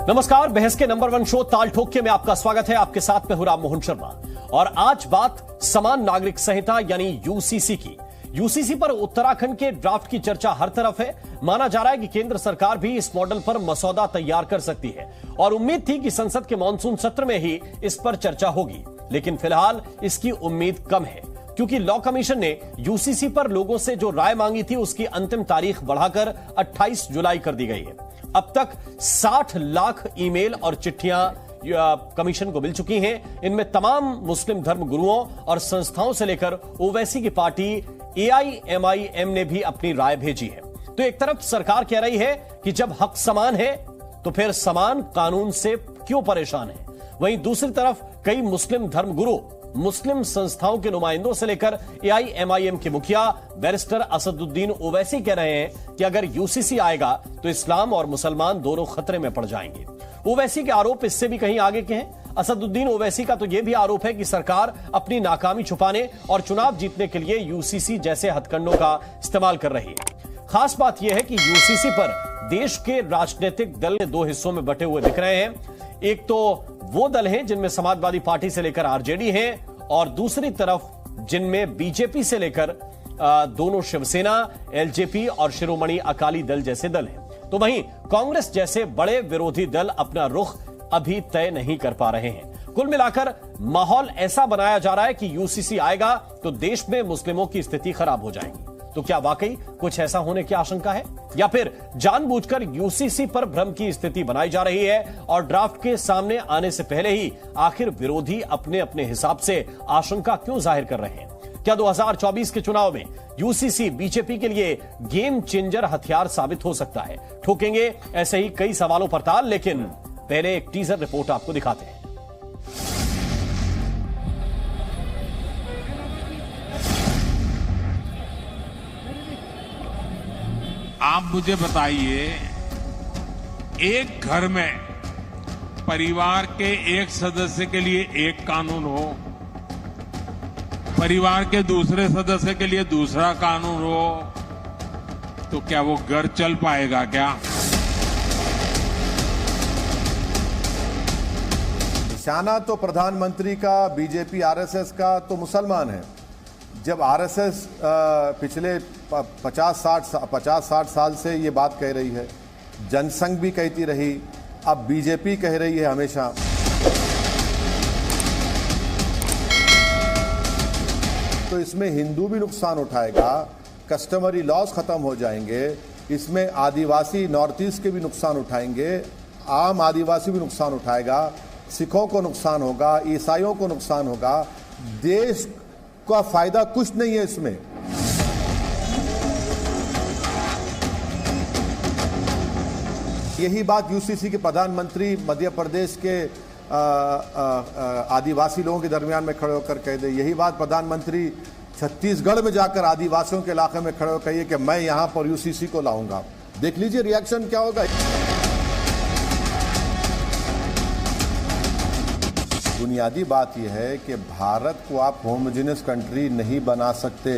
नमस्कार, बहस के नंबर 1 शो ताल ठोक में आपका स्वागत है। आपके साथ में हूं राम मोहन शर्मा और आज बात समान नागरिक संहिता यानी यूसीसी की। यूसीसी पर उत्तराखंड के ड्राफ्ट की चर्चा हर तरफ है। माना जा रहा है कि केंद्र सरकार भी इस मॉडल पर मसौदा तैयार कर सकती है और उम्मीद थी कि संसद के मानसून सत्र में ही इस पर चर्चा होगी, लेकिन फिलहाल इसकी उम्मीद कम है क्योंकि लॉ कमीशन ने यूसीसी पर लोगों से जो राय मांगी थी उसकी अंतिम तारीख बढ़ाकर 28 जुलाई कर दी गई है। अब तक 60 लाख ईमेल और चिट्ठियां कमीशन को मिल चुकी हैं। इनमें तमाम मुस्लिम धर्म गुरुओं और संस्थाओं से लेकर ओवैसी की पार्टी AIMIM ने भी अपनी राय भेजी है। तो एक तरफ सरकार कह रही है कि जब हक समान है तो फिर समान कानून से क्यों परेशान है, वहीं दूसरी तरफ कई मुस्लिम धर्म गुरु, मुस्लिम संस्थाओं के नुमाइंदों से लेकर AIMIM के मुखिया बैरिस्टर असदुद्दीन ओवैसी कह रहे हैं कि अगर यूसीसी आएगा तो इस्लाम और मुसलमान दोनों खतरे में पड़ जाएंगे। ओवैसी के आरोप इससे भी कहीं आगे के हैं। असदुद्दीन ओवैसी का तो यह भी आरोप है कि सरकार अपनी नाकामी छुपाने और चुनाव जीतने के लिए यूसीसी जैसे हथकंडों का इस्तेमाल कर रही है। खास बात यह है कि यूसीसी पर देश के राजनीतिक दल दो हिस्सों में बटे हुए दिख रहे हैं। एक तो वो दल हैं जिनमें समाजवादी पार्टी से लेकर आरजेडी है और दूसरी तरफ जिनमें बीजेपी से लेकर दोनों शिवसेना, एलजेपी और शिरोमणि अकाली दल जैसे दल हैं। तो वहीं कांग्रेस जैसे बड़े विरोधी दल अपना रुख अभी तय नहीं कर पा रहे हैं। कुल मिलाकर माहौल ऐसा बनाया जा रहा है कि यूसीसी आएगा तो देश में मुस्लिमों की स्थिति खराब हो जाएगी। तो क्या वाकई कुछ ऐसा होने की आशंका है या फिर जानबूझकर यूसीसी पर भ्रम की स्थिति बनाई जा रही है और ड्राफ्ट के सामने आने से पहले ही आखिर विरोधी अपने अपने हिसाब से आशंका क्यों जाहिर कर रहे हैं? क्या 2024 के चुनाव में यूसीसी बीजेपी के लिए गेम चेंजर हथियार साबित हो सकता है? ठोकेंगे ऐसे ही कई सवालों पर ताल, लेकिन पहले एक टीजर रिपोर्ट आपको दिखाते हैं। आप मुझे बताइए, एक घर में परिवार के एक सदस्य के लिए एक कानून हो, परिवार के दूसरे सदस्य के लिए दूसरा कानून हो, तो क्या वो घर चल पाएगा क्या? निशाना तो प्रधानमंत्री का, बीजेपी आरएसएस का तो मुसलमान है। जब आरएसएस पिछले 50-60 साल से ये बात कह रही है, जनसंघ भी कहती रही, अब बीजेपी कह रही है हमेशा, तो इसमें हिंदू भी नुकसान उठाएगा, कस्टमरी लॉस खत्म हो जाएंगे, इसमें आदिवासी नॉर्थ ईस्ट के भी नुकसान उठाएंगे, आम आदिवासी भी नुकसान उठाएगा, सिखों को नुकसान होगा, ईसाइयों को नुकसान होगा, देश का फायदा कुछ नहीं है इसमें। यही बात यूसीसी के प्रधानमंत्री मध्य प्रदेश के आदिवासी लोगों के दरमियान में खड़े होकर कह दे, यही बात प्रधानमंत्री छत्तीसगढ़ में जाकर आदिवासियों के इलाके में खड़े होकर कहिए कि मैं यहां पर यूसीसी को लाऊंगा। देख लीजिए रिएक्शन क्या होगा। बुनियादी बात यह है कि भारत को आप होमोजेनियस कंट्री नहीं बना सकते।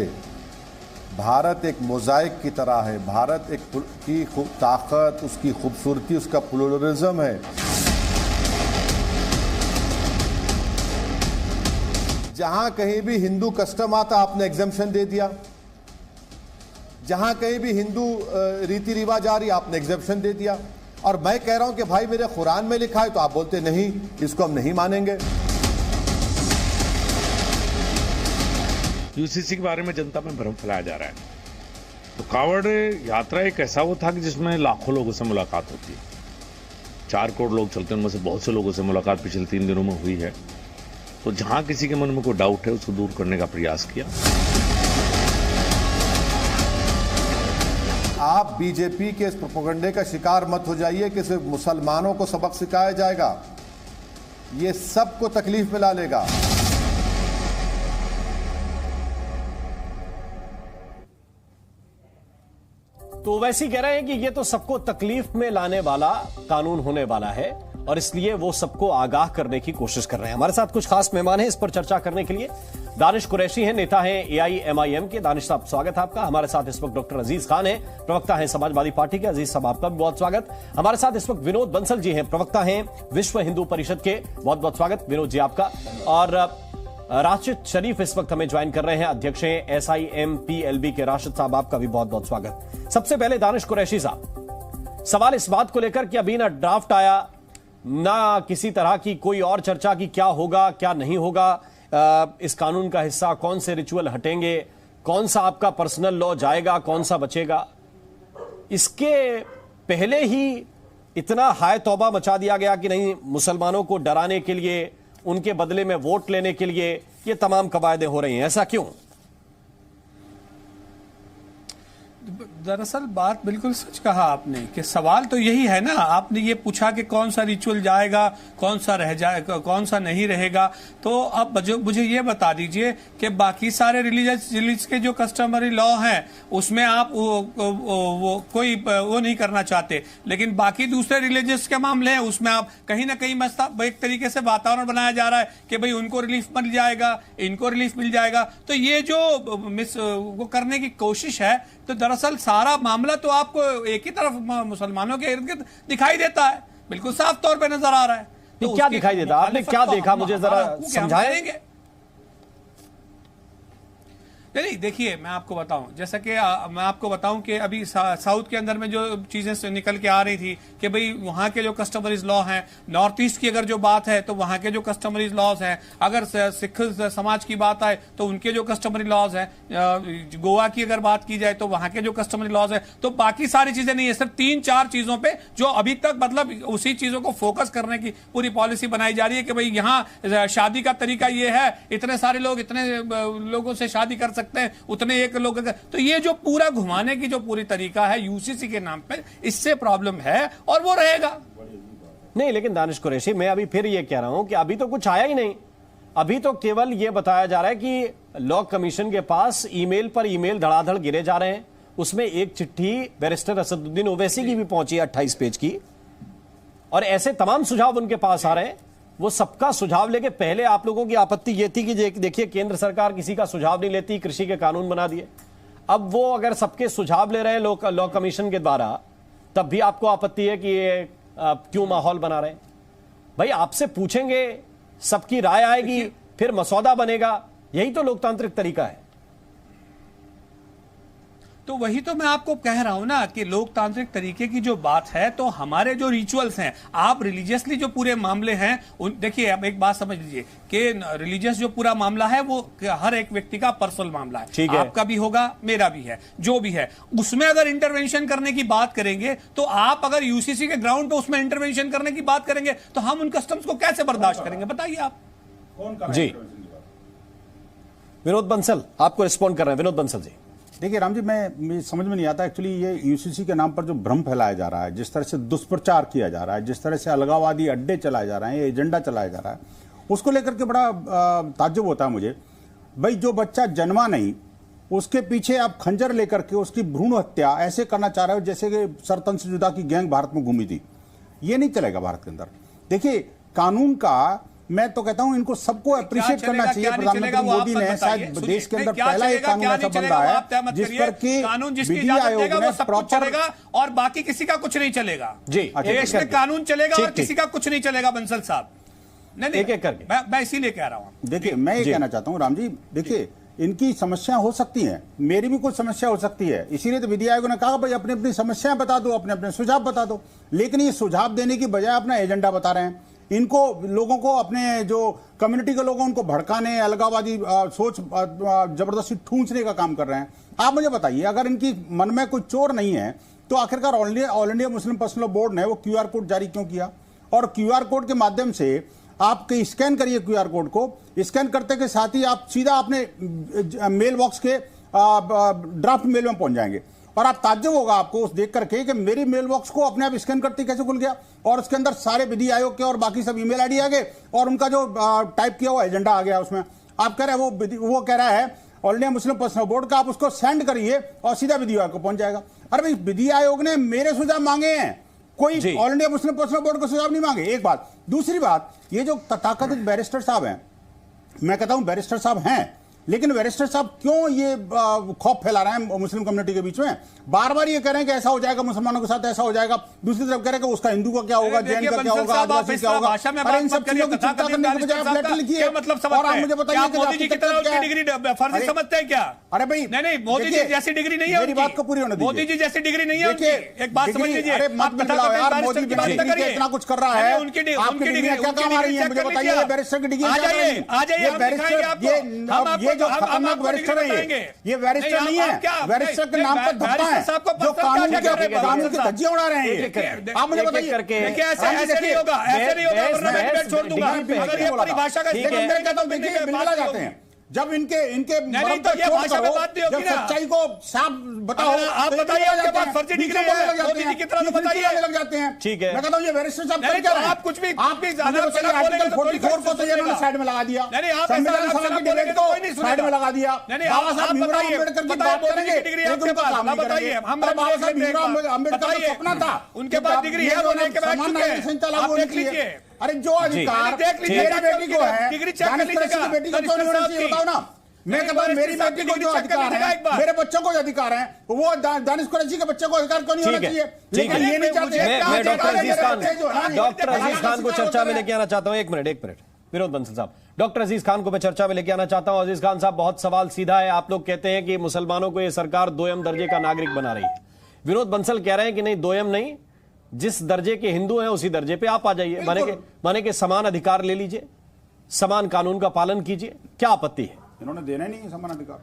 भारत एक मोज़ाइक की तरह है। भारत की ताकत, उसकी खूबसूरती, उसका प्लुरलिज्म है। जहां कहीं भी हिंदू कस्टम आता आपने एग्जम्पशन दे दिया, जहां कहीं भी हिंदू रीति रिवाज आ रही आपने एग्जम्पशन दे दिया, और मैं कह रहा हूं कि भाई मेरे कुरान में लिखा है तो आप बोलते नहीं, इसको हम नहीं मानेंगे। यूसीसी के बारे में जनता में भ्रम फैलाया जा रहा है। तो कांवड़ यात्रा एक ऐसा वो था कि जिसमें लाखों लोगों से मुलाकात होती है। 4 करोड़ लोग चलते हैं, उनमें से बहुत से लोगों से मुलाकात पिछले 3 दिनों में हुई है। तो जहां किसी के मन में कोई डाउट है उसको दूर करने का प्रयास किया। आप बीजेपी के इस प्रोपेगेंडे का शिकार मत हो जाइए कि सिर्फ मुसलमानों को सबक सिखाया जाएगा, ये सबको तकलीफ में ला लेगा। तो वैसे कह रहे हैं कि ये तो सबको तकलीफ में लाने वाला कानून होने वाला है और इसलिए वो सबको आगाह करने की कोशिश कर रहे हैं। हमारे साथ कुछ खास मेहमान हैं इस पर चर्चा करने के लिए। दानिश कुरैशी हैं, नेता हैं AIMIM के। दानिश साहब स्वागत है आपका। हमारे साथ इस वक्त डॉक्टर अजीज खान हैं, प्रवक्ता हैं समाजवादी पार्टी के। अजीज साहब आपका भी बहुत स्वागत। हमारे साथ इस वक्त विनोद बंसल जी हैं, प्रवक्ता हैं विश्व हिंदू परिषद के। बहुत बहुत स्वागत विनोद जी आपका। और राशिद शरीफ इस वक्त हमें ज्वाइन कर रहे हैं, अध्यक्ष हैं SIMPLB के। राशिद साहब आपका भी बहुत बहुत स्वागत। सबसे पहले दानिश कुरैशी साहब, सवाल इस बात को लेकर कि अभी ना ड्राफ्ट आया, ना किसी तरह की कोई और चर्चा की क्या होगा क्या नहीं होगा इस कानून का हिस्सा, कौन से रिचुअल हटेंगे, कौन सा आपका पर्सनल लॉ जाएगा, कौन सा बचेगा। इसके पहले ही इतना हाय तौबा मचा दिया गया कि नहीं, मुसलमानों को डराने के लिए, उनके बदले में वोट लेने के लिए ये तमाम कवायदे हो रही हैं। ऐसा क्यों? दरअसल बात बिल्कुल सच कहा आपने कि सवाल तो यही है ना। आपने ये पूछा कि कौन सा रिचुअल जाएगा, कौन सा रह जाएगा, कौन सा नहीं रहेगा। तो अब मुझे ये बता दीजिए कि बाकी सारे रिलीजियस के जो कस्टमरी लॉ हैं उसमें आप कोई वो नहीं करना चाहते, लेकिन बाकी दूसरे रिलीजियस के मामले हैं उसमें आप कहीं ना कहीं एक तरीके से वातावरण बनाया जा रहा है कि भाई उनको रिलीफ मिल जाएगा, इनको रिलीफ मिल जाएगा। तो ये जो वो करने की कोशिश है, तो दरअसल सारा मामला तो आपको एक ही तरफ मुसलमानों के इर्द गिर्द दिखाई देता है, बिल्कुल साफ तौर पे नजर आ रहा है। तो क्या दिखाई देता? आपने क्या देखा, मुझे जरा समझाएंगे? नहीं, देखिए मैं आपको बताऊं, जैसा कि मैं आपको बताऊं कि अभी साउथ के अंदर में जो चीजें निकल के आ रही थी कि भाई वहां के जो कस्टमरीज लॉ हैं, नॉर्थ ईस्ट की अगर जो बात है तो वहां के जो कस्टमरीज लॉज हैं, अगर सिख समाज की बात आए तो उनके जो कस्टमरी लॉज हैं, गोवा की अगर बात की जाए तो वहां के जो कस्टमरी लॉज हैं, तो बाकी सारी चीजें नहीं है, सिर्फ 3-4 चीजों पे जो अभी तक मतलब उसी चीजों को फोकस करने की पूरी पॉलिसी बनाई जा रही है कि भाई यहाँ शादी का तरीका ये है, इतने सारे लोग इतने लोगों से शादी कर सकते हैं, उतने एक लोग। तो ये जो पूरा घुमाने की जो पूरी तरीका है UCC के नाम पे, इससे प्रॉब्लम है और वो रहेगा। नहीं, लेकिन दानिश कुरैशी, मैं अभी फिर ये कह रहा हूं कि अभी तो कुछ आया ही नहीं। अभी तो केवल ये बताया जा रहा है कि लॉ कमीशन के पास ईमेल पर ईमेल धड़ाधड़ गिरे जा रहे हैं। उसमें एक चिट्ठी बैरिस्टर असदुद्दीन ओवैसी की भी पहुंची 28 पेज की, और ऐसे तमाम सुझाव उनके पास आ रहे हैं। वो सबका सुझाव लेके, पहले आप लोगों की आपत्ति ये थी कि देखिए केंद्र सरकार किसी का सुझाव नहीं लेती, कृषि के कानून बना दिए। अब वो अगर सबके सुझाव ले रहे हैं लॉ कमीशन के द्वारा, तब भी आपको आपत्ति है कि ये क्यों माहौल बना रहे हैं? भाई आपसे पूछेंगे, सबकी राय आएगी, फिर मसौदा बनेगा। यही तो लोकतांत्रिक तरीका है। तो वही तो मैं आपको कह रहा हूं ना कि लोकतांत्रिक तरीके की जो बात है, तो हमारे जो रिचुअल्स हैं, आप रिलीजियसली जो पूरे मामले हैं, देखिए आप एक बात समझ लीजिए कि रिलीजियस जो पूरा मामला है वो हर एक व्यक्ति का पर्सनल मामला है। आपका भी होगा, मेरा भी है, जो भी है। उसमें अगर इंटरवेंशन करने की बात करेंगे तो आप अगर UCC के ग्राउंड पे उसमें इंटरवेंशन करने की बात करेंगे तो हम उन कस्टम्स को कैसे बर्दाश्त करेंगे? बताइए आप। जी विनोद बंसल आपको रिस्पॉन्ड कर रहे हैं। विनोद बंसल जी, देखिए राम जी, मैं समझ में नहीं आता एक्चुअली ये UCC के नाम पर जो भ्रम फैलाया जा रहा है, जिस तरह से दुष्प्रचार किया जा रहा है, जिस तरह से अलगाववादी अड्डे चलाए जा रहे हैं, एजेंडा चलाया जा रहा है, उसको लेकर के बड़ा ताज्जुब होता है मुझे। भाई जो बच्चा जन्मा नहीं, उसके पीछे आप खंजर लेकर के उसकी भ्रूण हत्या ऐसे करना चाह रहे हो जैसे कि सरतन से जुदा की गैंग भारत में घूमी थी। ये नहीं चलेगा भारत के अंदर। देखिए कानून का, मैं तो कहता हूं इनको सबको अप्रिशिएट करना चाहिए। प्रधानमंत्री मोदी ने शायद देश के अंदर पहला एक कानून ऐसा बन रहा है जिस पर कि विधि आयोग ने प्रॉपर, और बाकी किसी का कुछ नहीं चलेगा। जी, देश में कानून चलेगा और किसी का कुछ नहीं चलेगा। बंसल साहब, नहीं एक करके मैं इसीलिए कह रहा हूं। देखिए मैं ये कहना चाहता हूं राम जी, देखिए इनकी समस्या हो सकती है, मेरी भी कुछ समस्या हो सकती है, इसीलिए तो विधि आयोग ने कहा भाई अपनी अपनी समस्याएं बता दो, अपने अपने सुझाव बता दो। लेकिन ये सुझाव देने की बजाय अपना एजेंडा बता रहे हैं। इनको लोगों को, अपने जो कम्युनिटी के लोगों, उनको भड़काने, अलगाववादी सोच जबरदस्ती ठूंसने का काम कर रहे हैं। आप मुझे बताइए, अगर इनकी मन में कोई चोर नहीं है तो आखिरकार all India Muslim personal law board ने वो QR कोड जारी क्यों किया? और QR कोड के माध्यम से आप स्कैन करिए, QR कोड को स्कैन करते के साथ ही आप सीधा अपने मेल बॉक्स के ड्राफ्ट मेल में पहुंच जाएंगे। और आप ताज्जुब होगा आपको उस देख करके कि मेरी मेल बॉक्स को अपने आप स्कैन करते कैसे खुल गया, और उसके अंदर सारे विधि आयोग के और बाकी सब ईमेल आईडी आ गए, और उनका जो टाइप किया हुआ एजेंडा आ गया उसमें। आप कह रहे हैं वो कह रहा है all India Muslim personal board का, आप उसको सेंड करिए और सीधा विधि आयोग को पहुंच जाएगा। अरे भाई विधि आयोग ने मेरे सुझाव मांगे हैं, कोई all India Muslim personal board का सुझाव नहीं मांगे। एक बात। दूसरी बात, ये जो तथाकथित बैरिस्टर साहब हैं, मैं कहता हूं बैरिस्टर साहब हैं, लेकिन बैरिस्टर साहब क्यों ये खौफ फैला रहे हैं मुस्लिम कम्युनिटी के बीच में? बार बार ये कह रहे हैं कि ऐसा हो जाएगा, मुसलमानों के साथ ऐसा हो जाएगा, दूसरी तरफ कह रहे हैं कि उसका हिंदू का क्या होगा, जैन का क्या होगा, आदिवासी क्या होगा। अरे इन सब चीजों की चिंता करने के बजाय आप लेटर लिखिए। मतलब और आप मुझे बताइए कि मोदी जी की तरह उनकी डिग्री फर्जी समझते हैं क्या? अरे भाई नहीं, मोदी जी जैसी डिग्री नहीं है, मेरी बात को पूरी होने दीजिए। मोदी जी जैसी डिग्री नहीं है उनकी। एक बात समझ लीजिए, अरे मत बिगड़ाओ यार, मोदी इतना कुछ कर रहा है, उनकी आपकी डिग्री क्या काम आ रही है? मुझे बताइए, बैरिस्टर की डिग्री आ जाइए, ये जो खतरनाक बैरिस्टर है, ये बैरिस्टर नहीं है, बैरिस्टर के नाम पर धब्बा है जो कानून की धज्जियां उड़ा रहे हैं। आप मुझे बताइए, ऐसे नहीं होगा, ऐसे नहीं होगा, मैं छोड़ दूंगा। अगर ये परिभाषा का मैं कहता हूं देखिए बिलबिला जाते हैं जब इनके नहीं तो ये भाषा में बात नहीं होगी ना, सच्चाई को साफ बताओ। आप बताइए, आपके पास फर्जी डिग्री है, मोदी जी की तरह तो बताइए। लग जाते हैं, ठीक है। मैं कहता हूं ये बैरिस्टर साहब नहीं तो आप कुछ भी आर्टिकल 44 को तो इन्होंने साइड में लगा दिया, संविधान सभा की डिबेट को साइड में लगा दिया। बाबा साहब भीमराव अम्बेडकर की बात करेंगे, लेकिन उनका काम नहीं करेंगे। बाबा साहब भीमराव अम्बेडकर का सपना था, उनके पास डिग्री है, समान नागरिक संहिता लागू होनी चाहिए। अरे जो अधिकार मेरी बेटी को है, दानिश कुरैशी की बेटी को क्यों नहीं होना चाहिए बताओ ना? मैं कहता हूं मेरी बेटी को जो अधिकार है, मेरे बच्चों को जो अधिकार है, वो दानिश कुरैशी के बच्चे को अधिकार क्यों नहीं होना चाहिए? लेकिन ये नहीं चाहते। मैं डॉक्टर अजीज खान को चर्चा में लेके आना चाहता हूं। एक मिनट विनोद बंसल साहब, डॉक्टर अजीज खान को मैं चर्चा में लेके आना चाहता हूं। अजीज खान साहब, बहुत सवाल सीधा है। आप लोग कहते हैं कि मुसलमानों को यह सरकार दोयम दर्जे का नागरिक बना रही है। विनोद बंसल कह रहे हैं कि नहीं, दोयम नहीं, जिस दर्जे के हिंदू हैं उसी दर्जे पे आप आ जाइए, माने के समान अधिकार ले लीजिए, समान कानून का पालन कीजिए। क्या आपत्ति है? इन्होंने देना नहीं है समान अधिकार।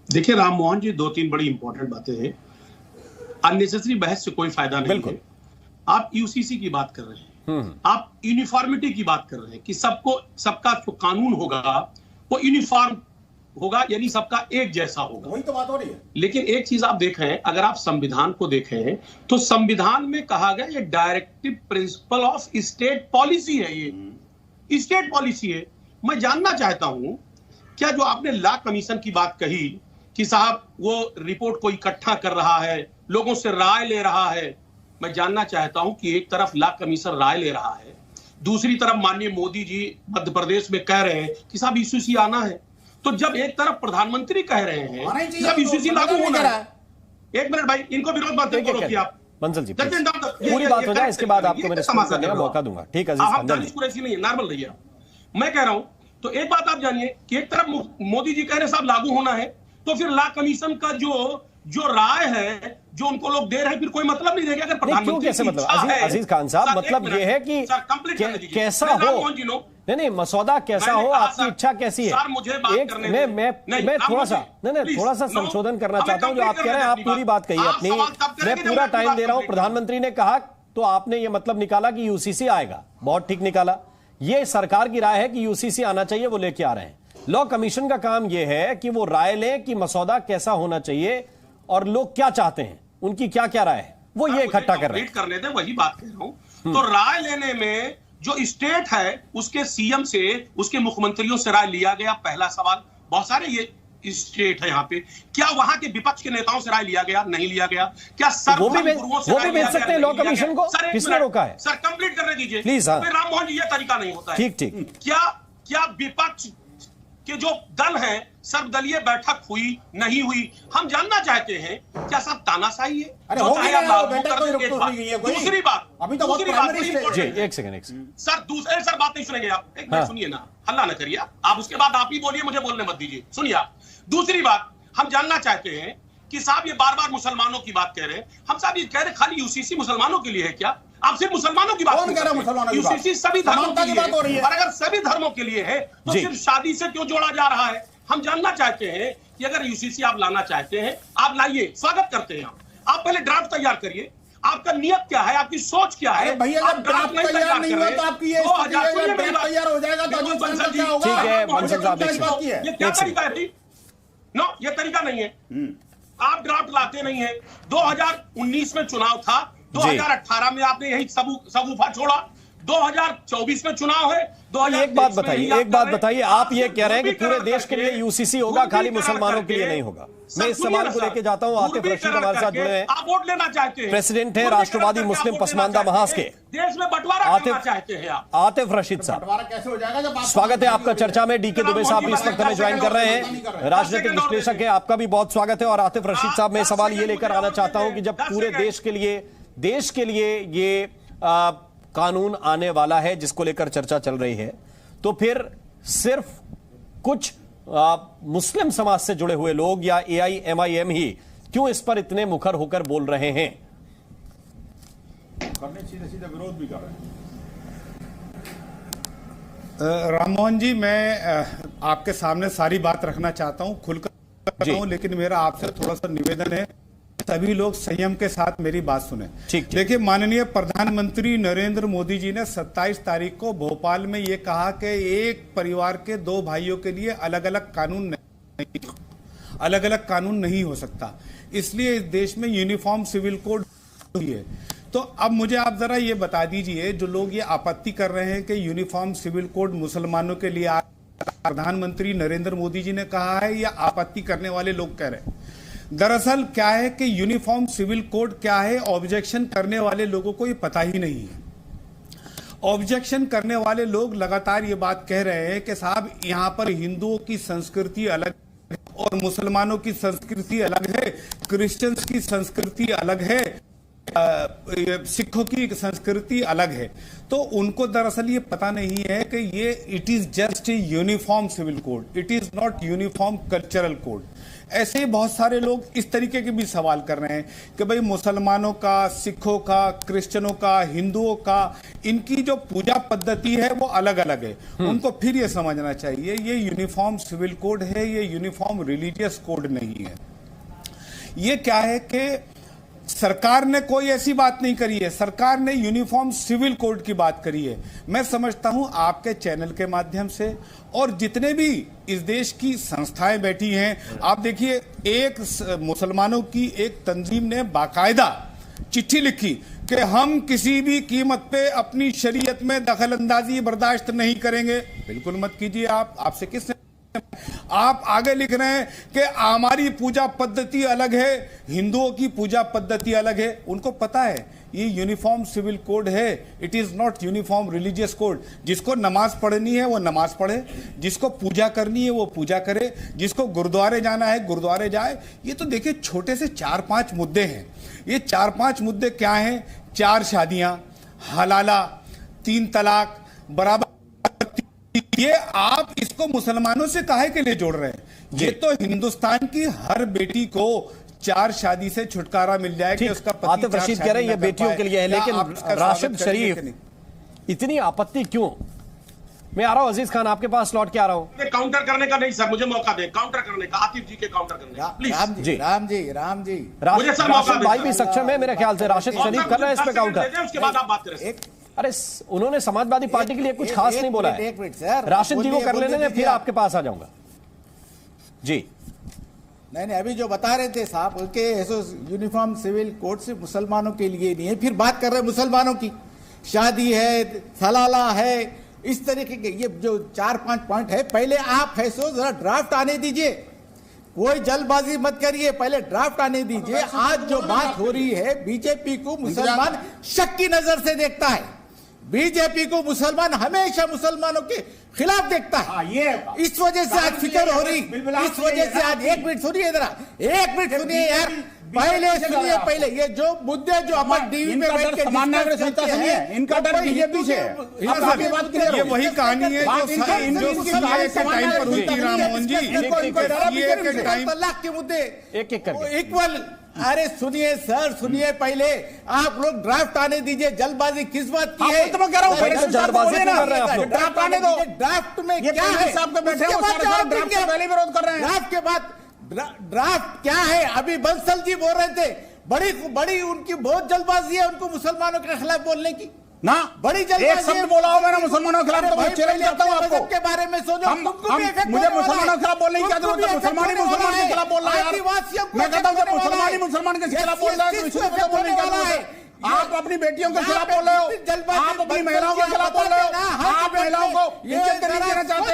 देखिए राम मोहन जी, 2-3 बड़ी इंपॉर्टेंट बातें हैं। अननेसेसरी बहस से कोई फायदा नहीं है। आप यूसीसी की बात कर रहे हैं, आप यूनिफॉर्मिटी की बात कर रहे हैं कि सबका जो कानून होगा वो यूनिफॉर्म होगा, यानी सबका एक जैसा होगा। वही तो बात हो रही है। लेकिन एक चीज आप देख रहे हैं, अगर आप संविधान को देखें तो संविधान में कहा गया ये directive principle of state policy है, ये स्टेट पॉलिसी है। मैं जानना चाहता हूं, क्या जो आपने लॉ कमीशन की बात कही कि साहब वो रिपोर्ट को इकट्ठा कर रहा है, लोगों से राय ले रहा है, मैं जानना चाहता हूं कि एक तरफ लॉ कमीशन राय ले रहा है, दूसरी तरफ माननीय मोदी जी मध्य प्रदेश में कह रहे हैं कि साहब यूसीसी आना है। तो जब एक तरफ प्रधानमंत्री कह रहे हैं जब यूसीसी लागू होना है, एक मिनट भाई, इनको विरोध मत रोकिए आप। बंसल जी पूरी बात हो जाए, इसके बाद आपको मैं रिस्पॉन्स करने का मौका दूंगा। ठीक है, दानिश कुरैशी नहीं है, नॉर्मल रहिए। मैं कह रहा हूं तो एक बात आप जानिए कि एक तरफ मोदी जी कह रहे साहब लागू होना है, तो फिर लॉ कमीशन का जो राय है, जो उनको लोग दे रहे हैं, फिर कोई मतलब नहीं रहेगा। अगर प्रधानमंत्री कैसे मतलब अजीज खान साहब, मतलब ये है कि कैसा हो, नहीं मसौदा कैसा हो, आपकी इच्छा कैसी है? सर मुझे बात करने दें। मैं थोड़ा सा संशोधन करना चाहता हूं। जो आप कह रहे हैं, आप पूरी बात कहिए अपनी, मैं पूरा टाइम दे रहा हूं। प्रधानमंत्री ने कहा तो आपने ये मतलब निकाला कि यूसीसी आएगा, बहुत ठीक निकाला। ये सरकार की राय है कि यूसीसी आना चाहिए, वो लेके आ रहे हैं। लॉ कमीशन का काम यह है कि वो राय लें कि मसौदा कैसा होना चाहिए और लोग क्या चाहते हैं, उनकी क्या क्या राय है, वो ये इकट्ठा कर रहे हैं। करने दें, वही बात कह रहा हूं। तो राय लेने में जो स्टेट है उसके सीएम से, उसके मुख्यमंत्रियों से राय लिया गया। पहला सवाल, बहुत सारे ये स्टेट है यहाँ पे, क्या वहां के विपक्ष के नेताओं से राय लिया गया? नहीं लिया गया। क्या सर वो भी भेज सकते हैं लॉ कमीशन को? किसने रोका है? सर कंप्लीट करने दीजिए प्लीज। राम मोहन जी, ये तरीका नहीं होता है। ठीक। क्या विपक्ष के जो दल हैं, सर्वदलीय बैठक हुई नहीं हुई, हम जानना चाहते हैं क्या सब तानाशाही है? दूसरी बात, अभी तो एक सेकंड सर बात नहीं सुनेंगे आप, एक मिनट सुनिए ना, हल्ला न करिए आप। उसके बाद आप ही बोलिए, मुझे बोलने मत दीजिए। सुनिए आप, दूसरी बात हम जानना चाहते हैं कि साहब ये बार बार मुसलमानों की बात कह रहे हैं। हम साहब ये कह रहे खाली यूसीसी मुसलमानों के लिए है क्या? आप सिर्फ मुसलमानों की बात कौन कह रहा है? मुसलमानों की बात यूसीसी सभी धर्मों के लिए है, और अगर सभी धर्मों के लिए है तो सिर्फ शादी से क्यों जोड़ा जा रहा है? हम जानना चाहते हैं कि अगर यूसीसी आप लाना चाहते हैं, आप लाइए, स्वागत करते हैं। आप पहले ड्राफ्ट तैयार करिए, आपका नियत क्या है, आपकी सोच क्या है? भैया जब ड्राफ्ट तैयार नहीं हुआ तो आपकी ये तैयार हो जाएगा तो ये क्या तरीका है भाई? नो, ये तरीका नहीं है। आप ड्राफ्ट लाते नहीं है। 2019 में चुनाव था, 2018 में आपने यही सबूफा छोड़ा, 2024 में चुनाव है, 2023 एक बात बताइए, आप ये कह रहे हैं कि पूरे देश के लिए यूसीसी होगा, खाली मुसलमानों के लिए नहीं होगा। मैं इस सवाल को लेकर जाता हूं, आतिफ रशीद हमारे साथ जुड़े हैं, आप वोट लेना चाहते हैं, प्रेसिडेंट है राष्ट्रवादी मुस्लिम पसमानदा महाज के, देश में बंटवारा करना चाहते हैं आप। आतिफ रशीद साहब, कैसे हो जाएगा जब स्वागत है आपका चर्चा में। डीके दुबे साहब भी इस वक्त हमें ज्वाइन कर रहे हैं, राजनीतिक विश्लेषक है, आपका भी बहुत स्वागत है। और आतिफ रशीद साहब, मैं सवाल ये लेकर आना चाहता हूं कि जब पूरे देश के लिए ये कानून आने वाला है जिसको लेकर चर्चा चल रही है, तो फिर सिर्फ कुछ मुस्लिम समाज से जुड़े हुए लोग या AIMIM ही क्यों इस पर इतने मुखर होकर बोल रहे हैं? सीधे विरोध भी कर रहे हैं। राममोहन जी, मैं आपके सामने सारी बात रखना चाहता हूं, खुलकर करता हूं, लेकिन मेरा आपसे थोड़ा सा निवेदन है, सभी लोग संयम के साथ मेरी बात सुने। देखिए, माननीय प्रधानमंत्री नरेंद्र मोदी जी ने 27 तारीख को भोपाल में ये कहा कि एक परिवार के 2 भाइयों के लिए अलग अलग कानून नहीं हो सकता, इसलिए इस देश में यूनिफॉर्म सिविल कोड है। तो अब मुझे आप जरा ये बता दीजिए, जो लोग ये आपत्ति कर रहे हैं कि यूनिफॉर्म सिविल कोड मुसलमानों के लिए प्रधानमंत्री नरेंद्र मोदी जी ने कहा है या आपत्ति करने वाले लोग कह रहे हैं? दरअसल क्या है कि यूनिफॉर्म सिविल कोड क्या है, ऑब्जेक्शन करने वाले लोगों को ये पता ही नहीं है। ऑब्जेक्शन करने वाले लोग लगातार ये बात कह रहे हैं कि साहब, यहां पर हिंदुओं की संस्कृति अलग है और मुसलमानों की संस्कृति अलग है, क्रिश्चियंस की संस्कृति अलग है, सिखों की संस्कृति अलग है। तो उनको दरअसल ये पता नहीं है कि ये it is just a uniform civil code, it is not uniform cultural code. ऐसे ही बहुत सारे लोग इस तरीके के भी सवाल कर रहे हैं कि भाई मुसलमानों का, सिखों का, क्रिश्चियनों का, हिंदुओं का, इनकी जो पूजा पद्धति है वो अलग अलग है। उनको फिर ये समझना चाहिए, ये यूनिफॉर्म सिविल कोड है, ये यूनिफॉर्म रिलीजियस कोड नहीं है। ये क्या है कि सरकार ने कोई ऐसी बात नहीं करी है, सरकार ने यूनिफॉर्म सिविल कोड की बात करी है। मैं समझता हूं आपके चैनल के माध्यम से और जितने भी इस देश की संस्थाएं बैठी हैं, आप देखिए, एक मुसलमानों की एक तंजीम ने बाकायदा चिट्ठी लिखी कि हम किसी भी कीमत पे अपनी शरीयत में दखलंदाजी बर्दाश्त नहीं करेंगे। बिल्कुल मत कीजिए, आपसे किसने? आप आगे लिख रहे हैं कि हमारी पूजा पद्धति अलग है, हिंदुओं की पूजा पद्धति अलग है। उनको पता है ये यूनिफॉर्म सिविल कोड है, it is not uniform religious code. जिसको नमाज पढ़नी है वो नमाज पढ़े, जिसको पूजा करनी है वो पूजा करे, जिसको गुरुद्वारे जाना है गुरुद्वारे जाए। ये तो देखिए, छोटे से 4-5 मुद्दे हैं। ये 4-5 मुद्दे क्या हैं? 4 शादियां, हलाला, 3 तलाक, बराबर। ये आप इसको मुसलमानों से काहे के लिए जोड़ रहे हैं? ये तो हिंदुस्तान की हर बेटी को 4 शादी से छुटकारा मिल जाए कि उसका पति आतिफ रशीद कह रहे हैं ये बेटियों के लिए है, लेकिन राशिद शरीफ इतनी आपत्ति क्यों? मैं आ रहा हूं अजीज खान, आपके पास लौट के आ रहा हूं। काउंटर करने का नहीं सर, मुझे मौका दें काउंटर करने का, आतिफ जी के काउंटर करने का प्लीज। राम जी राशिद भाई भी सक्षम है मेरे ख्याल से, राशिद शरीफ कर रहे हैं इस पे काउंटर। उसके बाद आप बात करें। अरे उन्होंने समाजवादी पार्टी के लिए कुछ खास नहीं बोला है। राशिद जी को कर लेने दें, फिर आपके पास आ जाऊंगा जी। नहीं, अभी जो बता रहे थे साहब उनके यूनिफॉर्म सिविल कोड से मुसलमानों के लिए नहीं है, फिर बात कर रहे हैं मुसलमानों की। शादी है, सलाला है, इस तरीके के ये जो 4-5 पॉइंट है, पहले आप फैसलो जरा ड्राफ्ट आने दीजिए, कोई जल्दबाजी मत करिए, पहले ड्राफ्ट आने दीजिए। आज जो बात हो रही है, बीजेपी को मुसलमान शक की नजर से देखता है, बीजेपी को मुसलमान हमेशा मुसलमानों के खिलाफ देखता है। ये इस वजह से आज फिक्र हो रही, इस वजह से आज एक मिनट सुनिए, जरा एक मिनट सुनिए यार, पहले सुनिए, पहले ये जो मुद्दे जो हमारे टीवी पे बैठ के इनका डर बीजेपी से, ये वही कहानी है जो टाइम पर हुई थी राममोहन जी। तलाक के मुद्दे एक इक्वल। अरे सुनिए सर, सुनिए, पहले आप लोग ड्राफ्ट आने दीजिए, जल्दबाजी किस बात की है? तो मैं कह रहा हूं जल्दबाजी क्यों कर रहे हैं आप लोग? ड्राफ्ट आने दो। ड्राफ्ट में क्या है? ड्राफ्ट के बाद ड्राफ्ट क्या है? अभी बंसल जी बोल रहे थे, बड़ी उनकी बहुत जल्दबाजी है उनको मुसलमानों के खिलाफ बोलने की ना, बड़ी जल्दबाजी। एक शब्द बोला हो मैंने मुसलमानों के खिलाफ, तो मैं चैलेंज करता हूं आपको के बारे में सोचो। मुझे मुसलमानों के खिलाफ बोलने की क्या जरूरत है? मुसलमान के खिलाफ बोल रहा है यार। मैं कहता हूं मुसलमान के खिलाफ बोल रहा है तो इसको बोलने की जरूरत है। आप अपनी बेटियों के खिलाफ बोल रहे हो, आप अपनी महिलाओं के खिलाफ बोल रहे हो, आप महिलाओं को इज्जत नहीं देना चाहते,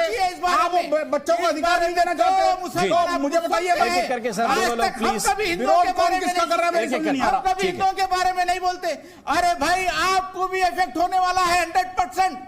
आप बच्चों को अधिकार नहीं देना चाहते। तो मुझे बताइए भाई करके सर प्लीज, विरोध कौन किसका कर रहा है, मेरी समझ नहीं आ रहा। कभी हिंदुओं के बारे में नहीं बोलते। अरे भाई आपको भी इफेक्ट होने वाला है 100%,